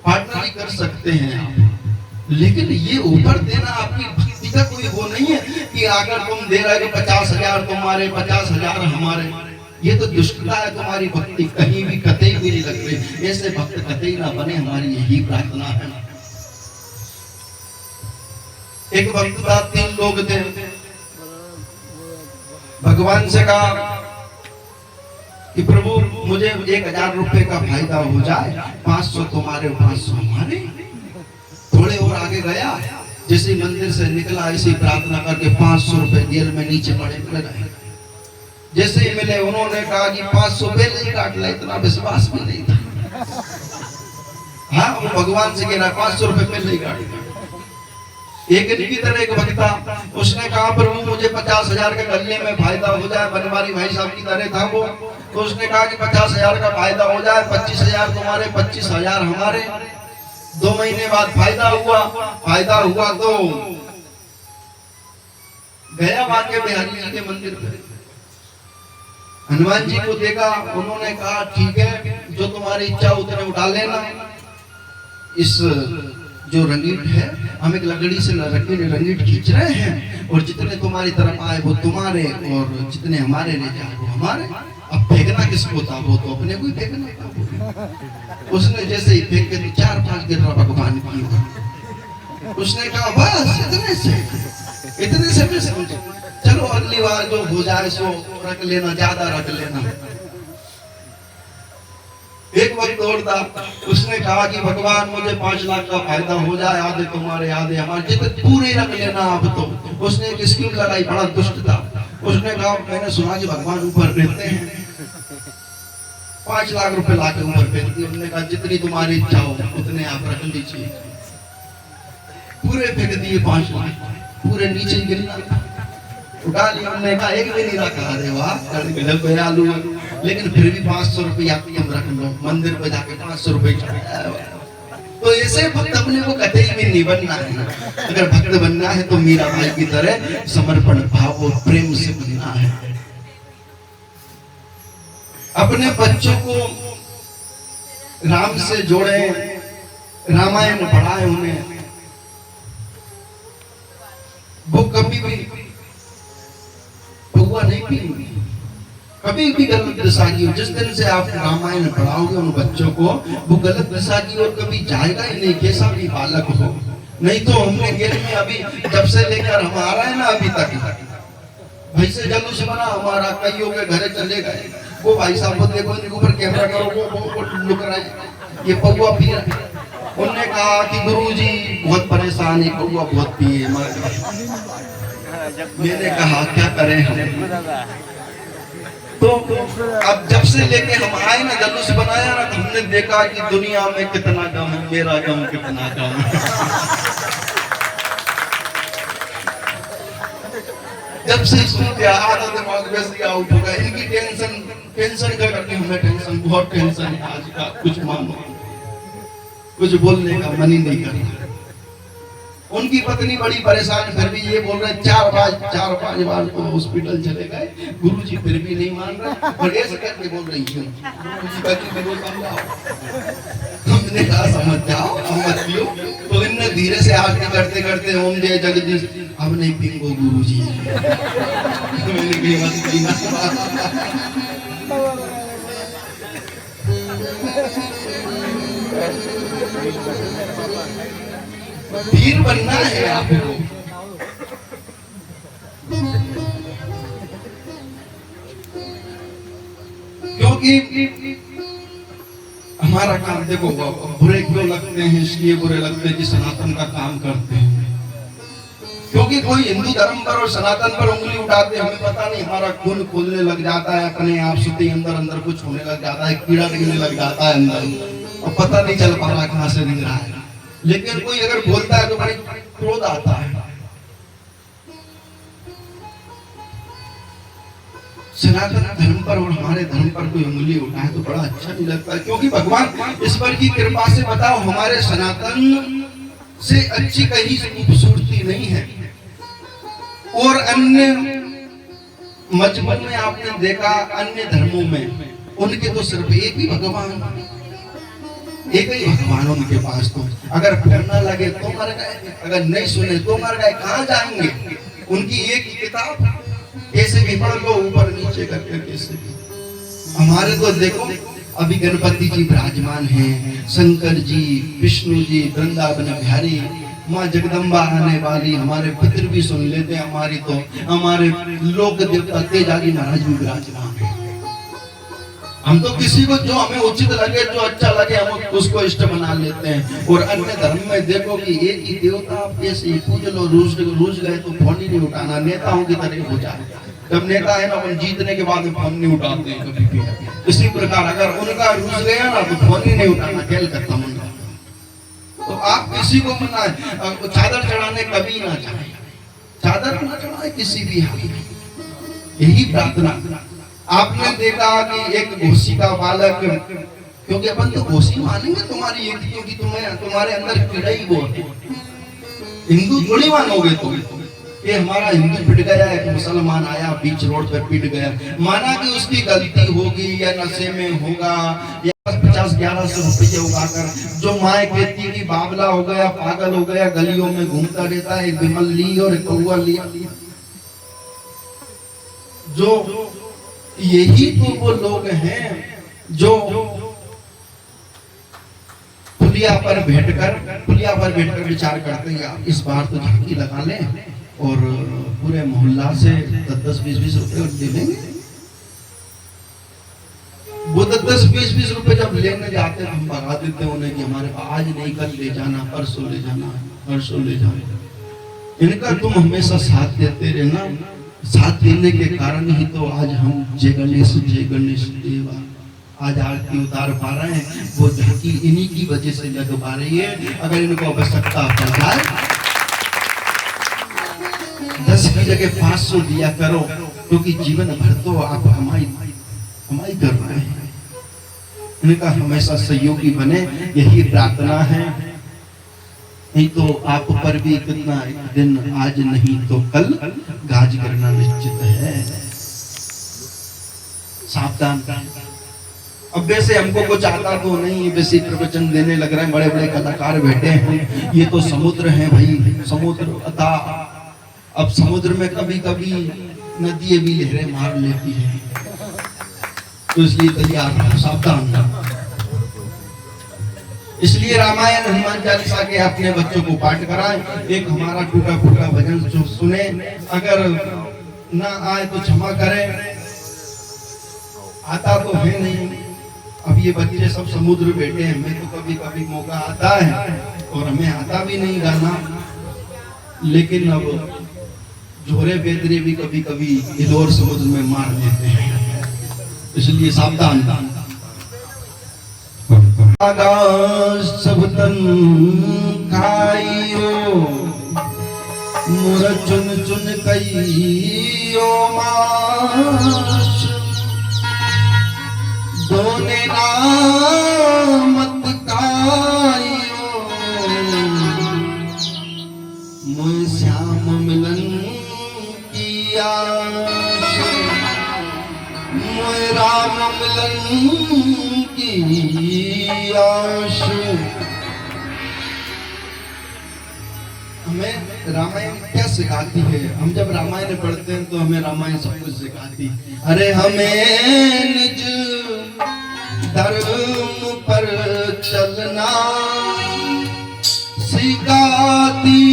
पार्टनरी कर सकते हैं आप, लेकिन ये ऊपर देना आपकी भक्ति का कोई वो नहीं है कि अगर तुम दे रहे हो 50,000 तुम्हारे, 50,000 हमारे। ये तो दुष्टता है तुम्हारी भक्ति, कहीं भी कतई भी नहीं लग रही। ऐसे भक्त कतई ना बने, हमारी यही प्रार्थना है। एक भक्त था, 3 लोग थे। भगवान से कहा कि प्रभु मुझे 1,000 रुपए का फायदा हो जाए, 500 तुम्हारे 500 हमारे। थोड़े और आगे गया, जैसे मंदिर से निकला ऐसी प्रार्थना करके 500 रुपए जेल में नीचे पड़े मिल गए। जैसे ही मिले उन्होंने कहा कि 500 पहले ही काट ला, इतना विश्वास भी नहीं था। हाँ, वो भगवान से कह रहा 500 रुपए पहले ही काट ला। एक की तरह एक भक्त था, उसने कहा प्रभु मुझे 50,000 के गले में फायदा हो जाए, बनवारी भाई साहब की तरह था वो। तो उसने कहा कि 50,000 का फायदा हो जाए, 25,000 तुम्हारे, 25,000 हमारे। 2 महीने बाद फायदा हुआ तो गया वाके बिहारी जी के मंदिर पे, हनुमान जी को देखा। उन्होंने कहा ठीक है, जो तुम्हारी इच्छा उतने उठा लेना। इस जो रंगीट है, हम एक लकड़ी से रंगीट खींच रहे हैं, और जितने तुम्हारी तरफ आए वो तुम्हारे, और जितने हमारे ले जाए वो हमारे। अब फेंकना किसको था, वो तो अपने को ही फेंकना था। उसने जैसे ही फेंके तो 4-5 गिर भगवान की। उसने कहा बस इतने से मैं समझ, चलो अगली बार जो हो जाए सो रख लेना, ज्यादा रख लेना। एक वक्त और था, उसने कहा कि भगवान मुझे 5 लाख का फायदा हो जाए, आधे तुम्हारे आधे हमारे, जितने पूरे रख लेना आप तो। उसने एक स्कीम लगाई, बड़ा दुष्ट था। उसने कहा मैंने सुना कि भगवान ऊपर रहते हैं, 5 लाख रुपए लाके ऊपर फेंक दिए। उन्होंने कहा जितनी तुम्हारी इच्छा हो उतने आप रख लीजिए। पूरे फेंक दिए 5 लाख, पूरे नीचे गिरना उठा लिया। उन्होंने कहा एक भी नहीं रखा। अरे वाह, आलू। लेकिन फिर भी 500 रुपया तुम रख लो, मंदिर पे जाके 500 रुपए चढ़ाया। तो ऐसे भक्त अपने को कतई भी नहीं बनना है। अगर भक्त बनना है तो मीरा भाई की तरह समर्पण भाव और प्रेम से बनना है। अपने बच्चों को राम से जोड़े, रामायण पढ़ाए उन्हें। वो कभी भी भगवा नहीं पीएंगे, कभी भी गलत दिशा की। जिस दिन से आप रामायण पढ़ाओगे उन बच्चों को, वो गलत दिशा की और कभी जाएगा ही नहीं, कैसा भी बालक हो। नहीं तो हमने गेल में अभी जब से लेकर हम आ रहे हैं ना, अभी तक भाई से जलूस बना हमारा, कईयों के घरे चले गए। वो भाई साहब को देखो, इनके ऊपर कैमरा करो, वो लुक रहे, ये पौवा पी रहे। उन्होंने कहा कि गुरुजी बहुत परेशान है, पौवा बहुत पिए। मैंने कहा क्या करें हम। तो अब जब से लेके हम आए ना, जलूस बनाया ना, तो हमने देखा कि दुनिया में कितना गम है, मेरा गम कितना गम है। जब से सुनते आधा दिमाग वैसे आउट हो गया। इनकी टेंशन का करके हमें टेंशन, बहुत टेंशन है आज का। कुछ मानो, कुछ बोलने का मन ही नहीं करता। उनकी पत्नी बड़ी परेशान, फिर भी ये बोल रहे 4-5 बार तो हॉस्पिटल चले गए, गुरुजी फिर भी नहीं मान रहे, और ऐसे करके बोल रही क्यों? गुरुजी कहती करो समझाओ। हमने कहा समझ जाओ, मत पियो। तो इनने धीरे से आरती करते करते ओम जय जगदीश, अब नहीं पिंगो गुरुजी। मैंने कहा मत पीना। पीर बनना है आपको। क्योंकि हमारा काम देखो, बुरे क्यों लगते हैं? इसलिए बुरे लगते हैं कि सनातन का काम करते हैं। क्योंकि कोई हिंदू धर्म पर और सनातन पर उंगली उठाते, हमें पता नहीं, हमारा खून खोलने लग जाता है अपने आप से, अंदर अंदर कुछ होने लग जाता है, कीड़ा निकलने लग जाता है अंदर, और पता नहीं चल पा रहा कहां से निकल रहा है। लेकिन कोई अगर बोलता है तो बड़ी क्रोध आता है। सनातन धर्म पर और हमारे धर्म पर कोई उंगली उठाए तो बड़ा अच्छा नहीं लगता, क्योंकि भगवान ईश्वर की कृपा से बताओ हमारे सनातन से अच्छी कहीं से खूबसूरती नहीं है। और अन्य मजहबों में आपने देखा, अन्य धर्मों में उनके तो सिर्फ एक ही भगवान, एक ही भगवान उनके पास। तो अगर फोन ना लगे तो मर गए, अगर नहीं सुने तो मर गए, कहाँ जाएंगे? उनकी एक ही किताब, कैसे भी पढ़ लो ऊपर नीचे करके, कैसे भी। हमारे तो देखो अभी गणपति जी विराजमान हैं, शंकर जी, विष्णु जी, वृंदावन बिहारी, माँ जगदम्बा आने वाली, हमारे पितृ भी सुन लेते हैं हमारी, तो हमारे लोक देवता तेजाजी महाराज भी विराजमान है। हम तो किसी को जो हमें उचित लगे, जो अच्छा लगे, हम उसको इष्ट बना लेते हैं। और अन्य धर्म में देखो कि एक ही देवता आप कैसे पूज लो, रूस गए तो फोन ही नहीं उठाना, नेताओं की तरह हो जाए। जब नेता है ना, अपन जीतने के बाद फोन नहीं उठाते हैं कभी भी। इसी प्रकार अगर उनका रूस गया ना तो फोन ही नहीं उठाना, खेल खत्म उनका। तो आप किसी को मना चादर चढ़ाने कभी ना चाहे, चादर ना चढ़ाए किसी भी हाल में, यही प्रार्थना। आपने देखा कि एक घोसी का बालक, क्योंकि अपन तो घोसी मानेंगे तुम्हारी एक, क्योंकि तुम्हारे अंदर कीड़ा ही वो है, हिंदू थोड़ी मानोगे तुम। ये हमारा हिंदू पिट गया, एक मुसलमान आया बीच रोड पर पिट गया, माना कि उसकी गलती होगी या नशे में होगा या 50-1100 रुपये उगाकर, जो माए कहती कि बावला हो गया, पागल हो गया, गलियों में घूमता रहता है, एक विमल ली और एक कौआ लिया। जो यही तो वो लोग हैं जो पुलिया पर बैठकर विचार करते हैं, इस बार तो झांकी लगा लें और पूरे मोहल्ला से 10-20 रुपए ले लेंगे। वो 10-20 रुपए जब लेने जाते हैं हम भगा देते हैं उन्हें कि हमारे आज नहीं, कल ले जाना, परसों ले जाना, परसों ले जाना। इनका तुम हमेशा साथ देते रहना, साथ देने के कारण ही तो आज हम जय गणेश देवा आज आरती उतार पा रहे हैं। वो झांकी इन्हीं की वजह से लग पा रही है। अगर इनको आवश्यकता पड़ जाए 10 की जगह 500 दिया करो, क्योंकि जीवन भर तो आप कमाई कर रहे हैं। इनका हमेशा सहयोगी बने, यही प्रार्थना है। नहीं तो आप पर भी कितना एक दिन आज नहीं तो कल गाज करना निश्चित है। सावधान। अब वैसे हमको कुछ आता तो नहीं, वैसे प्रवचन देने लग रहे हैं, बड़े बड़े कलाकार बैठे हैं, ये तो समुद्र है भाई, समुद्र अतः अब समुद्र में कभी कभी नदियां भी लहरें मार लेती है, तो इसलिए तैयार सावधान। इसलिए रामायण हनुमान चालीसा के अपने बच्चों को पाठ कराएं। एक हमारा टूटा फूटा भजन जो सुने, अगर ना आए तो क्षमा करें, आता तो है नहीं। अब ये बच्चे सब समुद्र बैठे हैं, मैं तो कभी कभी मौका आता है और हमें आता भी नहीं गाना, लेकिन अब जोरे बेदरे भी कभी कभी इधर समुद्र में मार देते हैं, इसलिए सावधान। आकाश सब तन खाइयो, मोर चुन चुन कइयो मास, दोने नामत खाइयो, आस, मोए राम मिलन की आश। हमें रामायण क्या सिखाती है? हम जब रामायण पढ़ते हैं तो हमें रामायण सब कुछ सिखाती। अरे हमें निज धर्म पर चलना सिखाती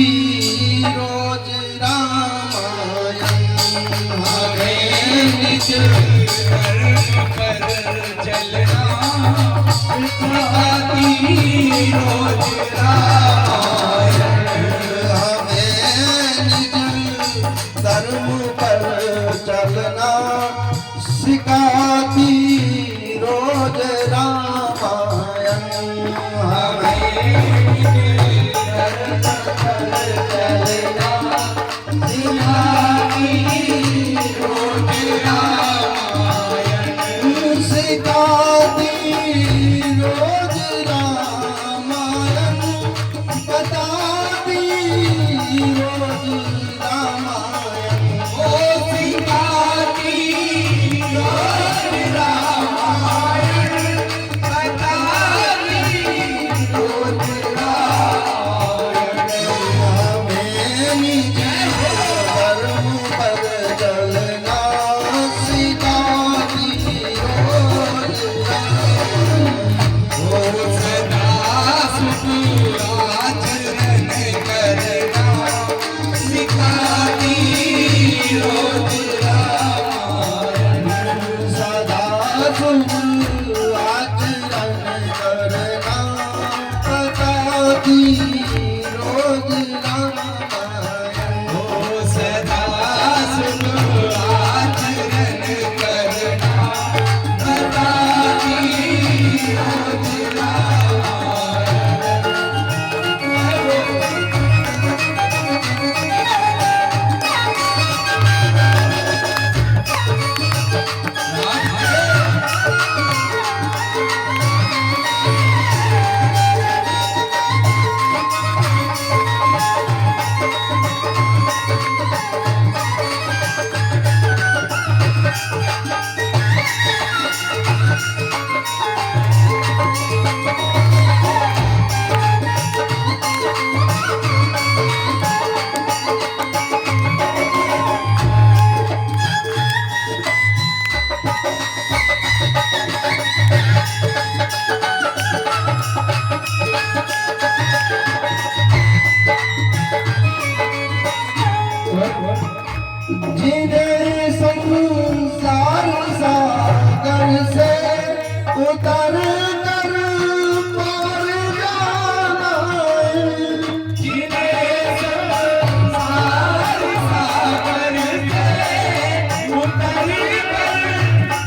रोज रामायण। हमें निज धर्म पर चलना सिखाती रोज रामायण। धर्म पर चलना सिखाती रोज रामायण। हमें धर्म पर चलना सिखाती रोज रामायण। सिखाती रोज रामायण, बताती रोज रामायण। ओ सिखाती रोज रामायण, बताती रोज रामायण। हमें निज धर्म पर चलना सिखाती रोज रामायण। ओ सदा सुख आचरण करना सिखाती रोज रामायण। सदा सुख आचरण करना बताती रोज रामायण। ओ सदा सुख आचरण करना बताती रोज रामायण। जिन्हें संसार सागर से उतर कर पार जाना है। जिन्हें संसार सागर से उतर कर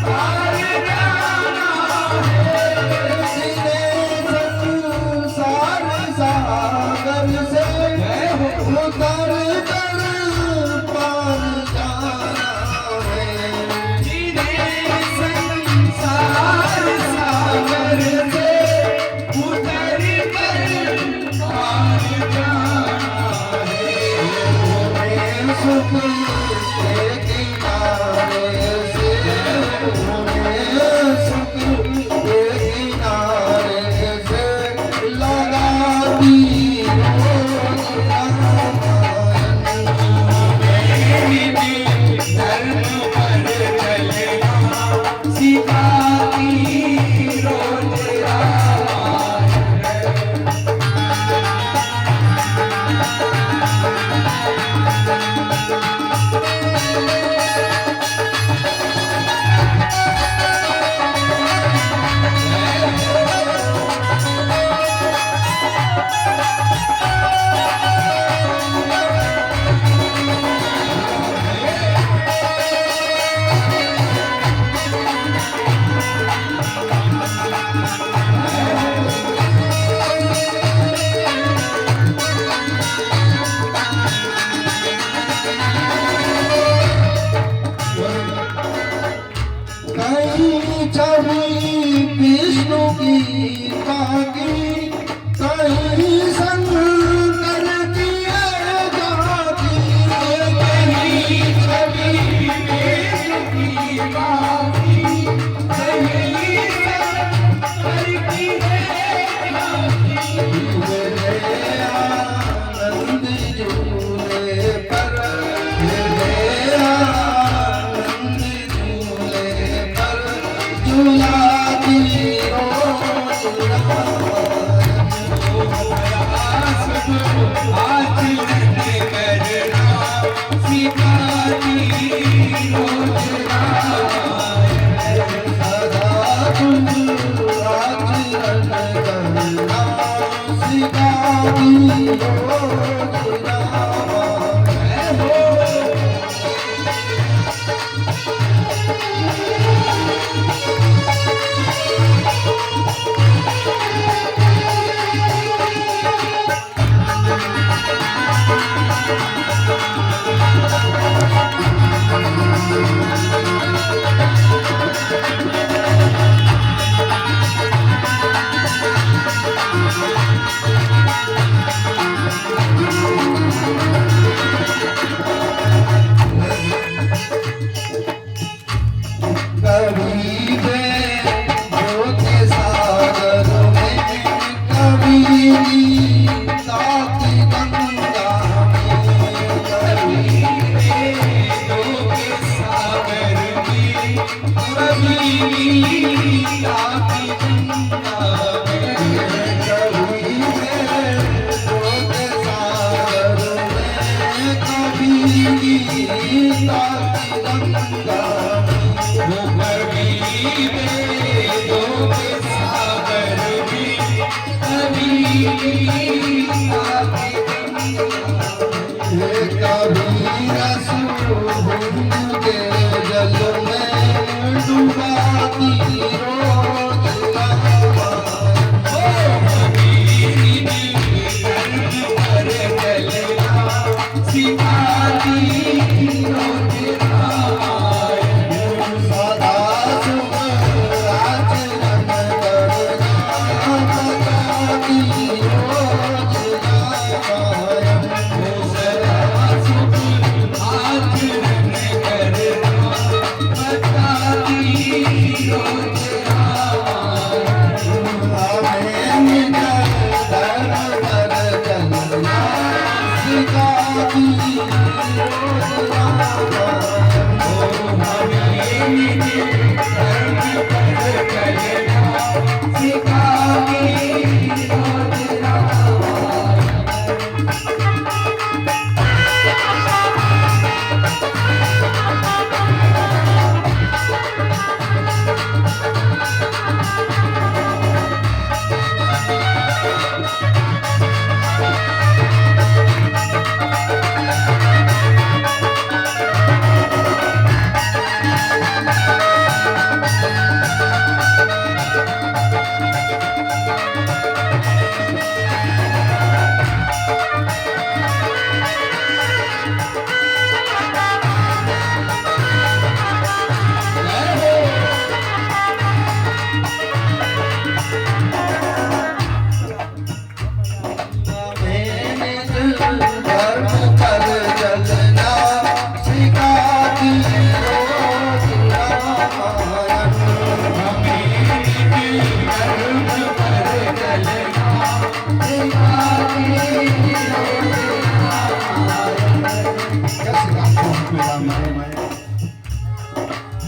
पार जाना है। जिन्हें संसार सागर से उतर कर पार जाना है। जिन्हें संसार सागर से उतर कर पार जाना है। सुख के किनारे से सुख के किनारे से लगाती रोज रामायण। धर्म पर चलना सिखाती रोज रामायण।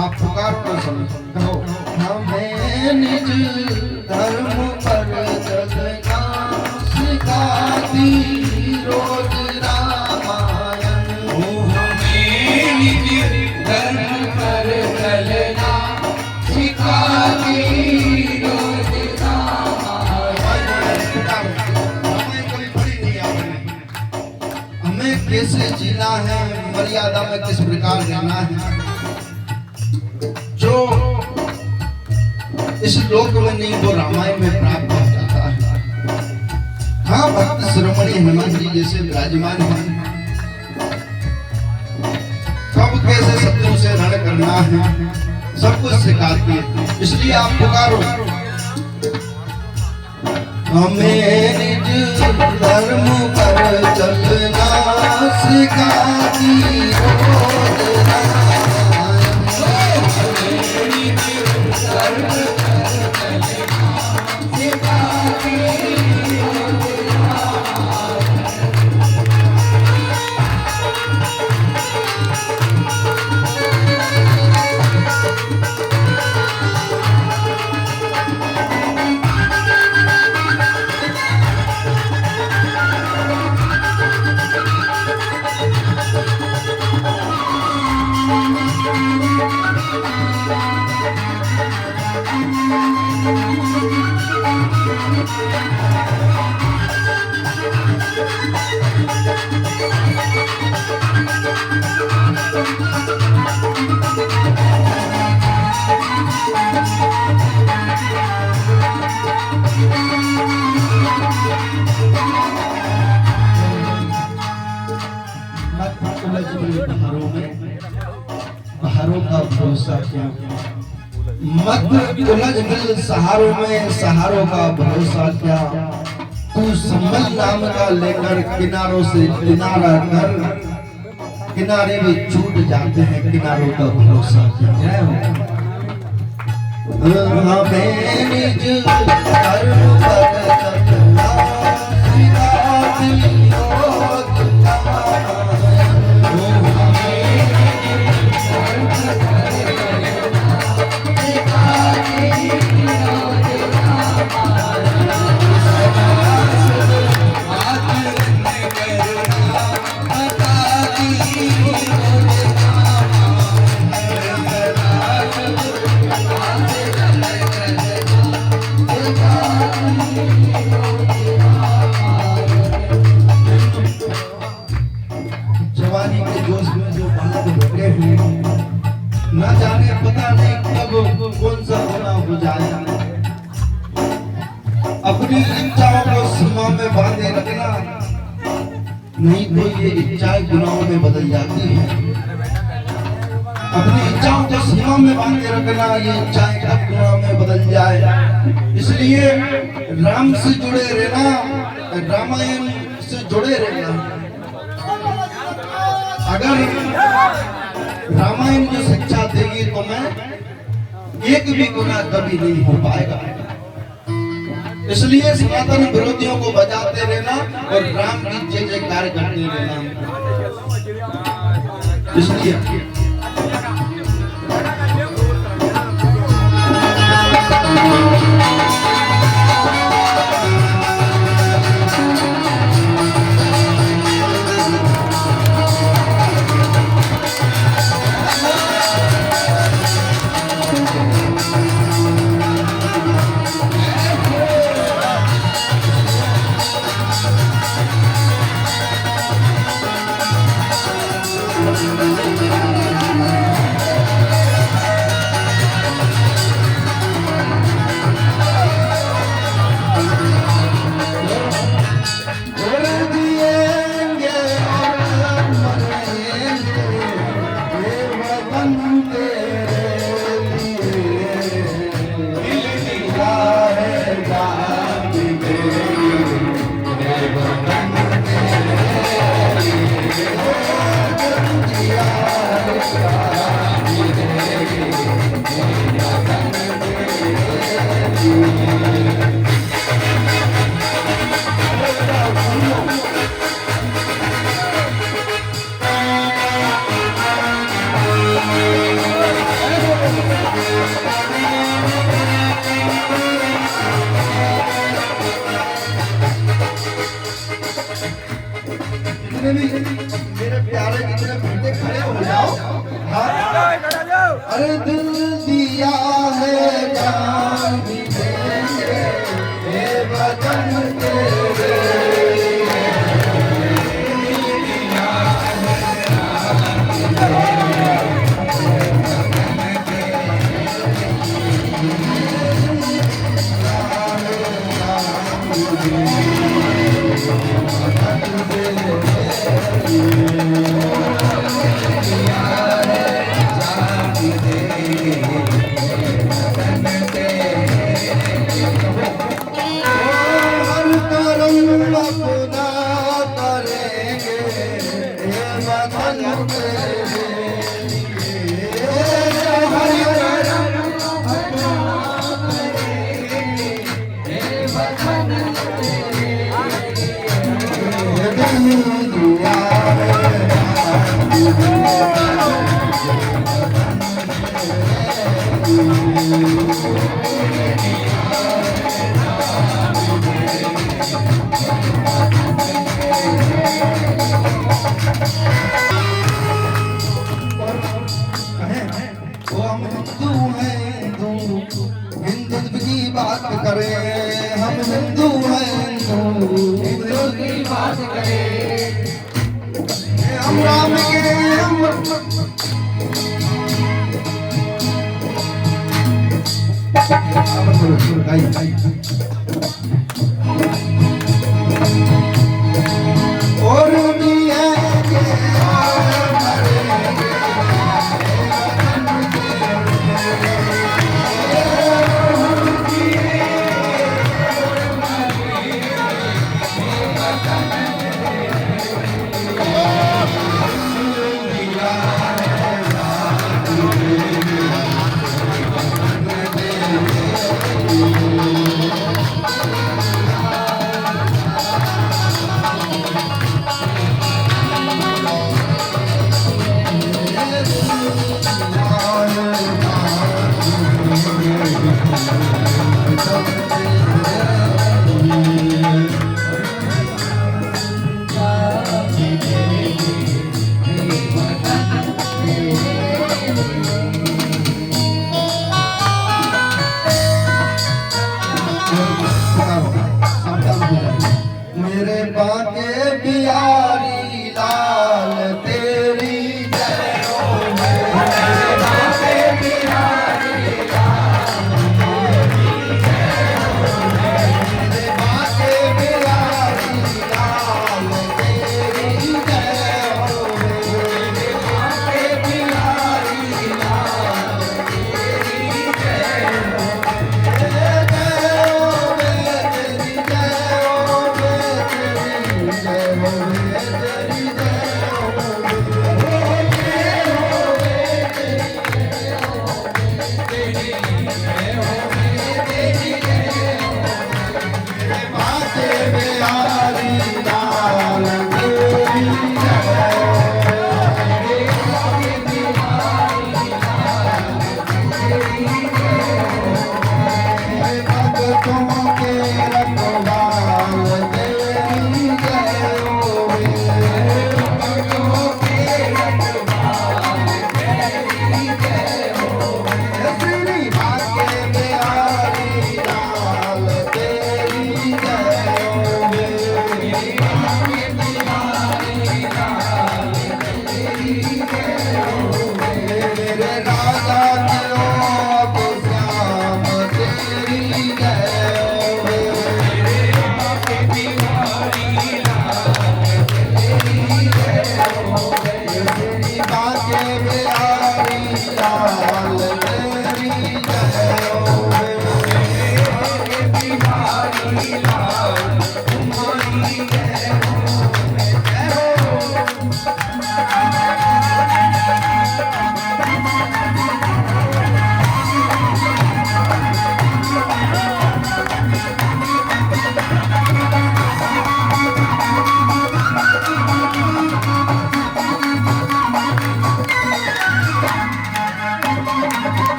आप पुकारो ना समझ कहो हमें निज धर्म पर चलना सिखाती रोज रामायण। हमें निज धर्म पर चलना सिखाती रोज रामायण। हमें कभी पड़ी नहीं आपने, हमें कैसे जीना है, मर्यादा में किस प्रकार रहना है, जो इस लोक में नहीं वो रामायण में प्राप्त हो जाता है। हाँ, भक्त शिरोमणि हनुमान जी जैसे विराजमान हैं, कब कैसे शत्रुओं से रण करना है सब कुछ सिखाती है। इसलिए आप पुकारो हमें निज धर्म पर चलना सिखाती रोज बहारों का भरोसा क्या, मत उलझ मिल सहारों में सहारों का भरोसा क्या। तू संभल नाम का लेकर किनारों से किनारा कर, किनारे भी छूट जाते हैं किनारों का भरोसा क्या। हमें निज धर्म पर चलना सिखाती रोज न जाने पता नहीं कब कौन सा होना हो जाए। अपनी इच्छाओं को सीमा में बांधे रखना, नहीं तो ये इच्छाएं गुनाहों में बदल जाती है। अपनी इच्छाओं को सीमा में बांधे रखना, ये इच्छाएं कब गुनाहों में बदल जाए। इसलिए राम से जुड़े रहना, रामायण से जुड़े रहना। अगर रामायण जो शिक्षा देगी तो मैं एक भी गुनाह कभी नहीं हो पाएगा। इसलिए सनातन विरोधियों को बजाते रहना और राम की जय जयकार करते रहना। इसलिए जितने भी मेरे प्यारे जितने बेटे खड़े हो जाओ। हाँ? अरे दिल दिया है जान भी देंगे ये वतन तेरे। हिंदुत्व की बात करें हम हिंदू हैं हिंदू की बात करें हम राम के हम और के बिहारी लाल तेरी जय हो बिहारी लाल तुम्हारी जय हो।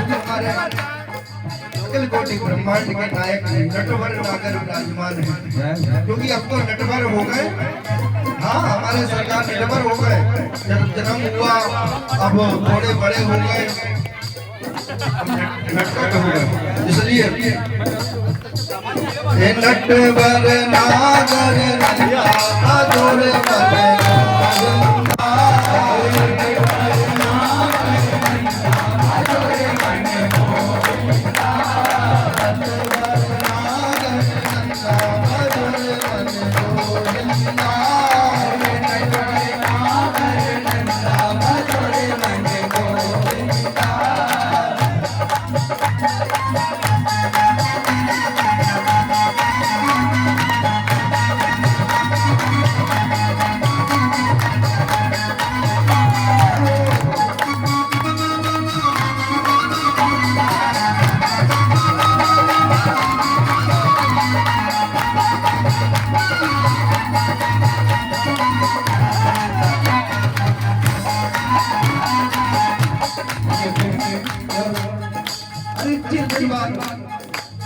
हमारे अखिल कोटि ब्रह्मांड के नायक नटवर नागर विराजमान है, क्योंकि अब तो नटवर हो गए। हाँ, हमारे सरकार नटवर हो गए, जब जन्म हुआ अब थोड़े बड़े हो गए, नटवर हो गए। इसलिए हे नटवर नागर नंदा अधूर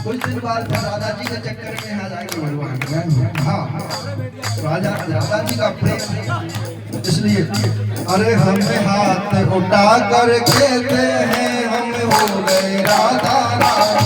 कुछ दिन बाद राधा जी के चक्कर में आ जाएंगे भगवान। हाँ, राधा जी का प्रेम, इसलिए अरे हमें हाथ उठा कर कहते हैं हम हो गए राधा रानी।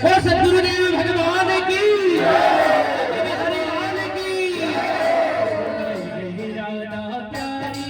और सद्गुरुदेव भगवान की हरिलाल की राधा प्यारी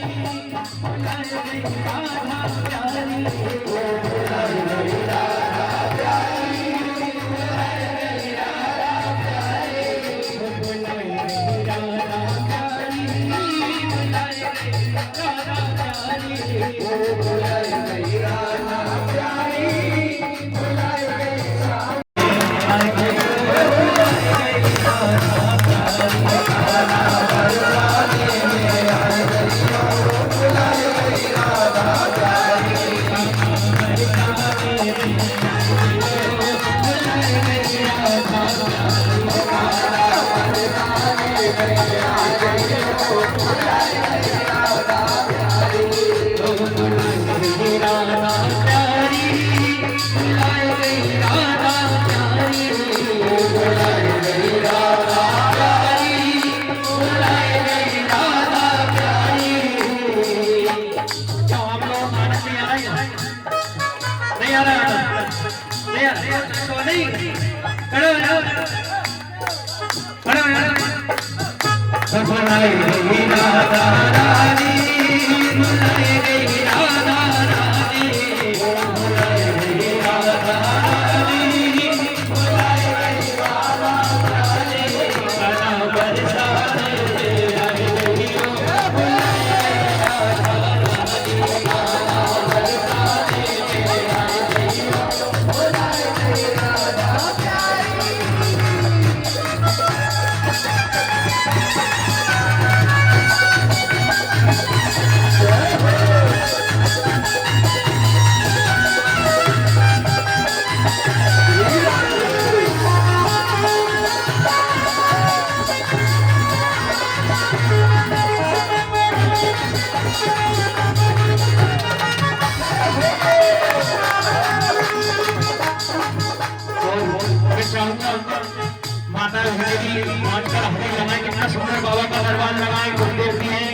माता हरी नाचकर हरी लगाए, कितना सुंदर बाबा का दरबार लगाए, गुरुदेव भी है,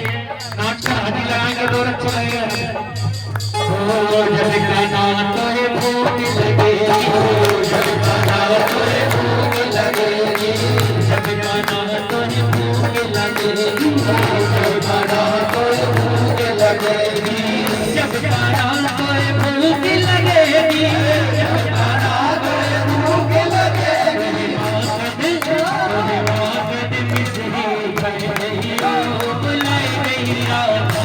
नाचकर हरी लगाएंगे तो अच्छे लगेगा। जब गाना तोरे भूख लगेगी, जब गाना तोरे भूख लगेगी, जब गाना तोरे भूख लगेगी, जब गाना तोरे भूख लगेगी, जब गाना तोरे भूख लगेगी, जब गाना तोरे भूख लगेगी, बुलाई गई राधा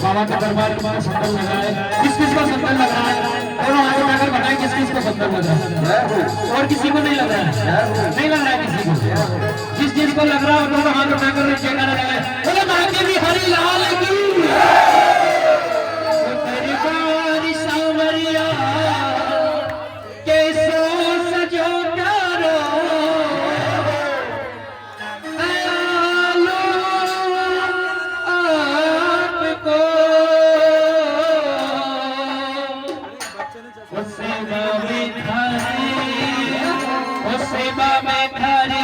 बाबा का दरबार तुम्हारा संतन लग रहा है, किस किस को संतन लग रहा है, दोनों आगे जाकर बताएं किस किस को संतन लग रहा है, और किसी को नहीं लग रहा है, नहीं लग रहा है किसी को, जिस जिस को लग रहा है दोनों हाथ उठाकर जयकारा लगाए, बोले भाग्य भी हरि लाल की, परिवार सांवरिया कैसो सजो सेवा में थारी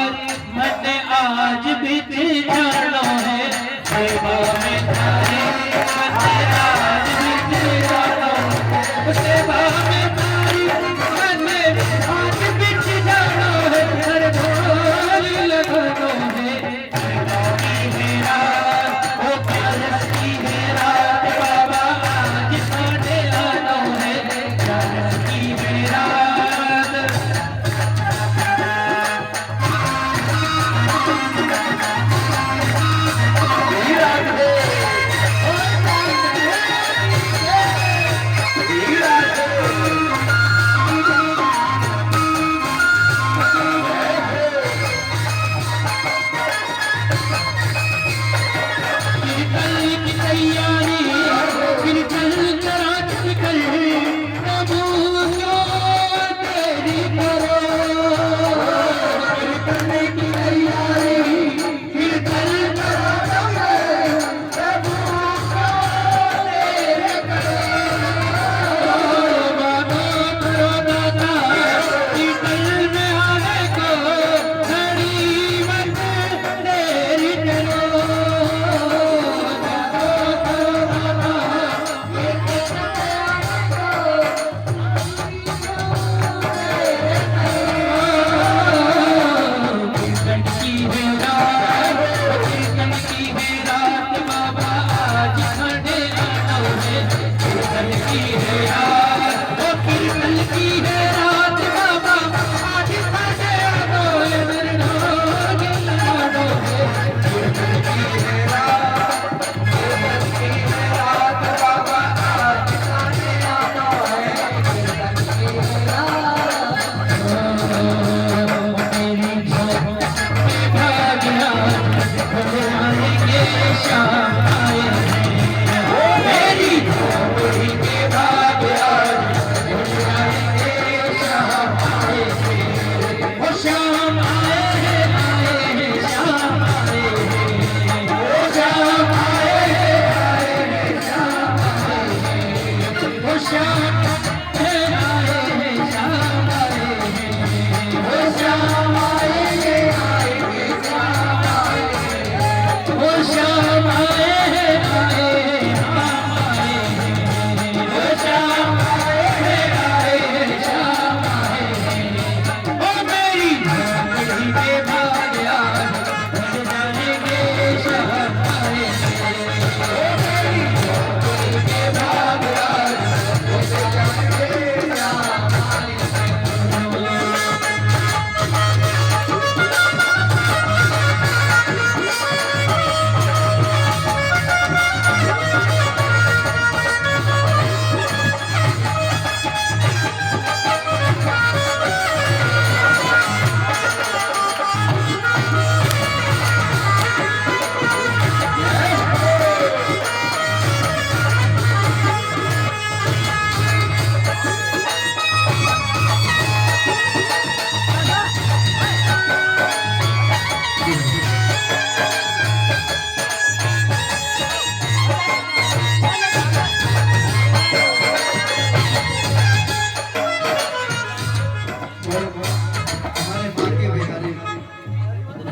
मन आज भी जानो है, सेवा में थारी मन आज भी जानो है, सेवा में थारी मन आज भी जानो है, हर ढोल लगानो है, सेवा की है रात ओ प्यास की है रात, बाबा आज साढ़े आनो है, प्यास की है रात।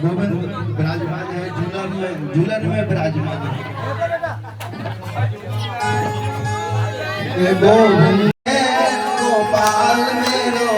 गोविंद विराजमान है, झूलन में विराजमान है। गोविंद गोपाल मेरो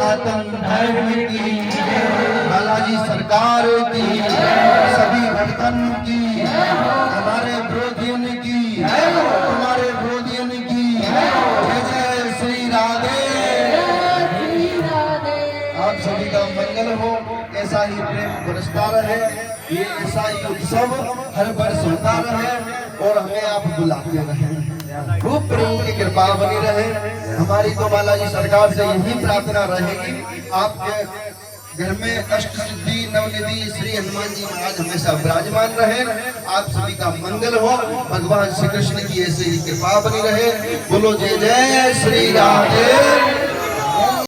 सनातन धर्म की, बालाजी सरकार की, सभी भक्तन की, हमारे विरोधियों की, तुम्हारे विरोधियों की जय जय श्री राधे। आप सभी का मंगल हो, ऐसा ही प्रेम बरसता रहे, ये ऐसा ही उत्सव हर वर्ष होता रहे और हमें आप बुलाते रहे, खूब प्रभु की कृपा बनी रहे। हमारी तो बालाजी सरकार से यही प्रार्थना रहेगी, आपके घर में अष्ट सिद्धि नवनिधि श्री हनुमान जी महाराज हमेशा विराजमान रहे, आप सभी का मंगल हो, भगवान श्री कृष्ण की ऐसे ही कृपा बनी रहे। बोलो जय जय श्री राधे।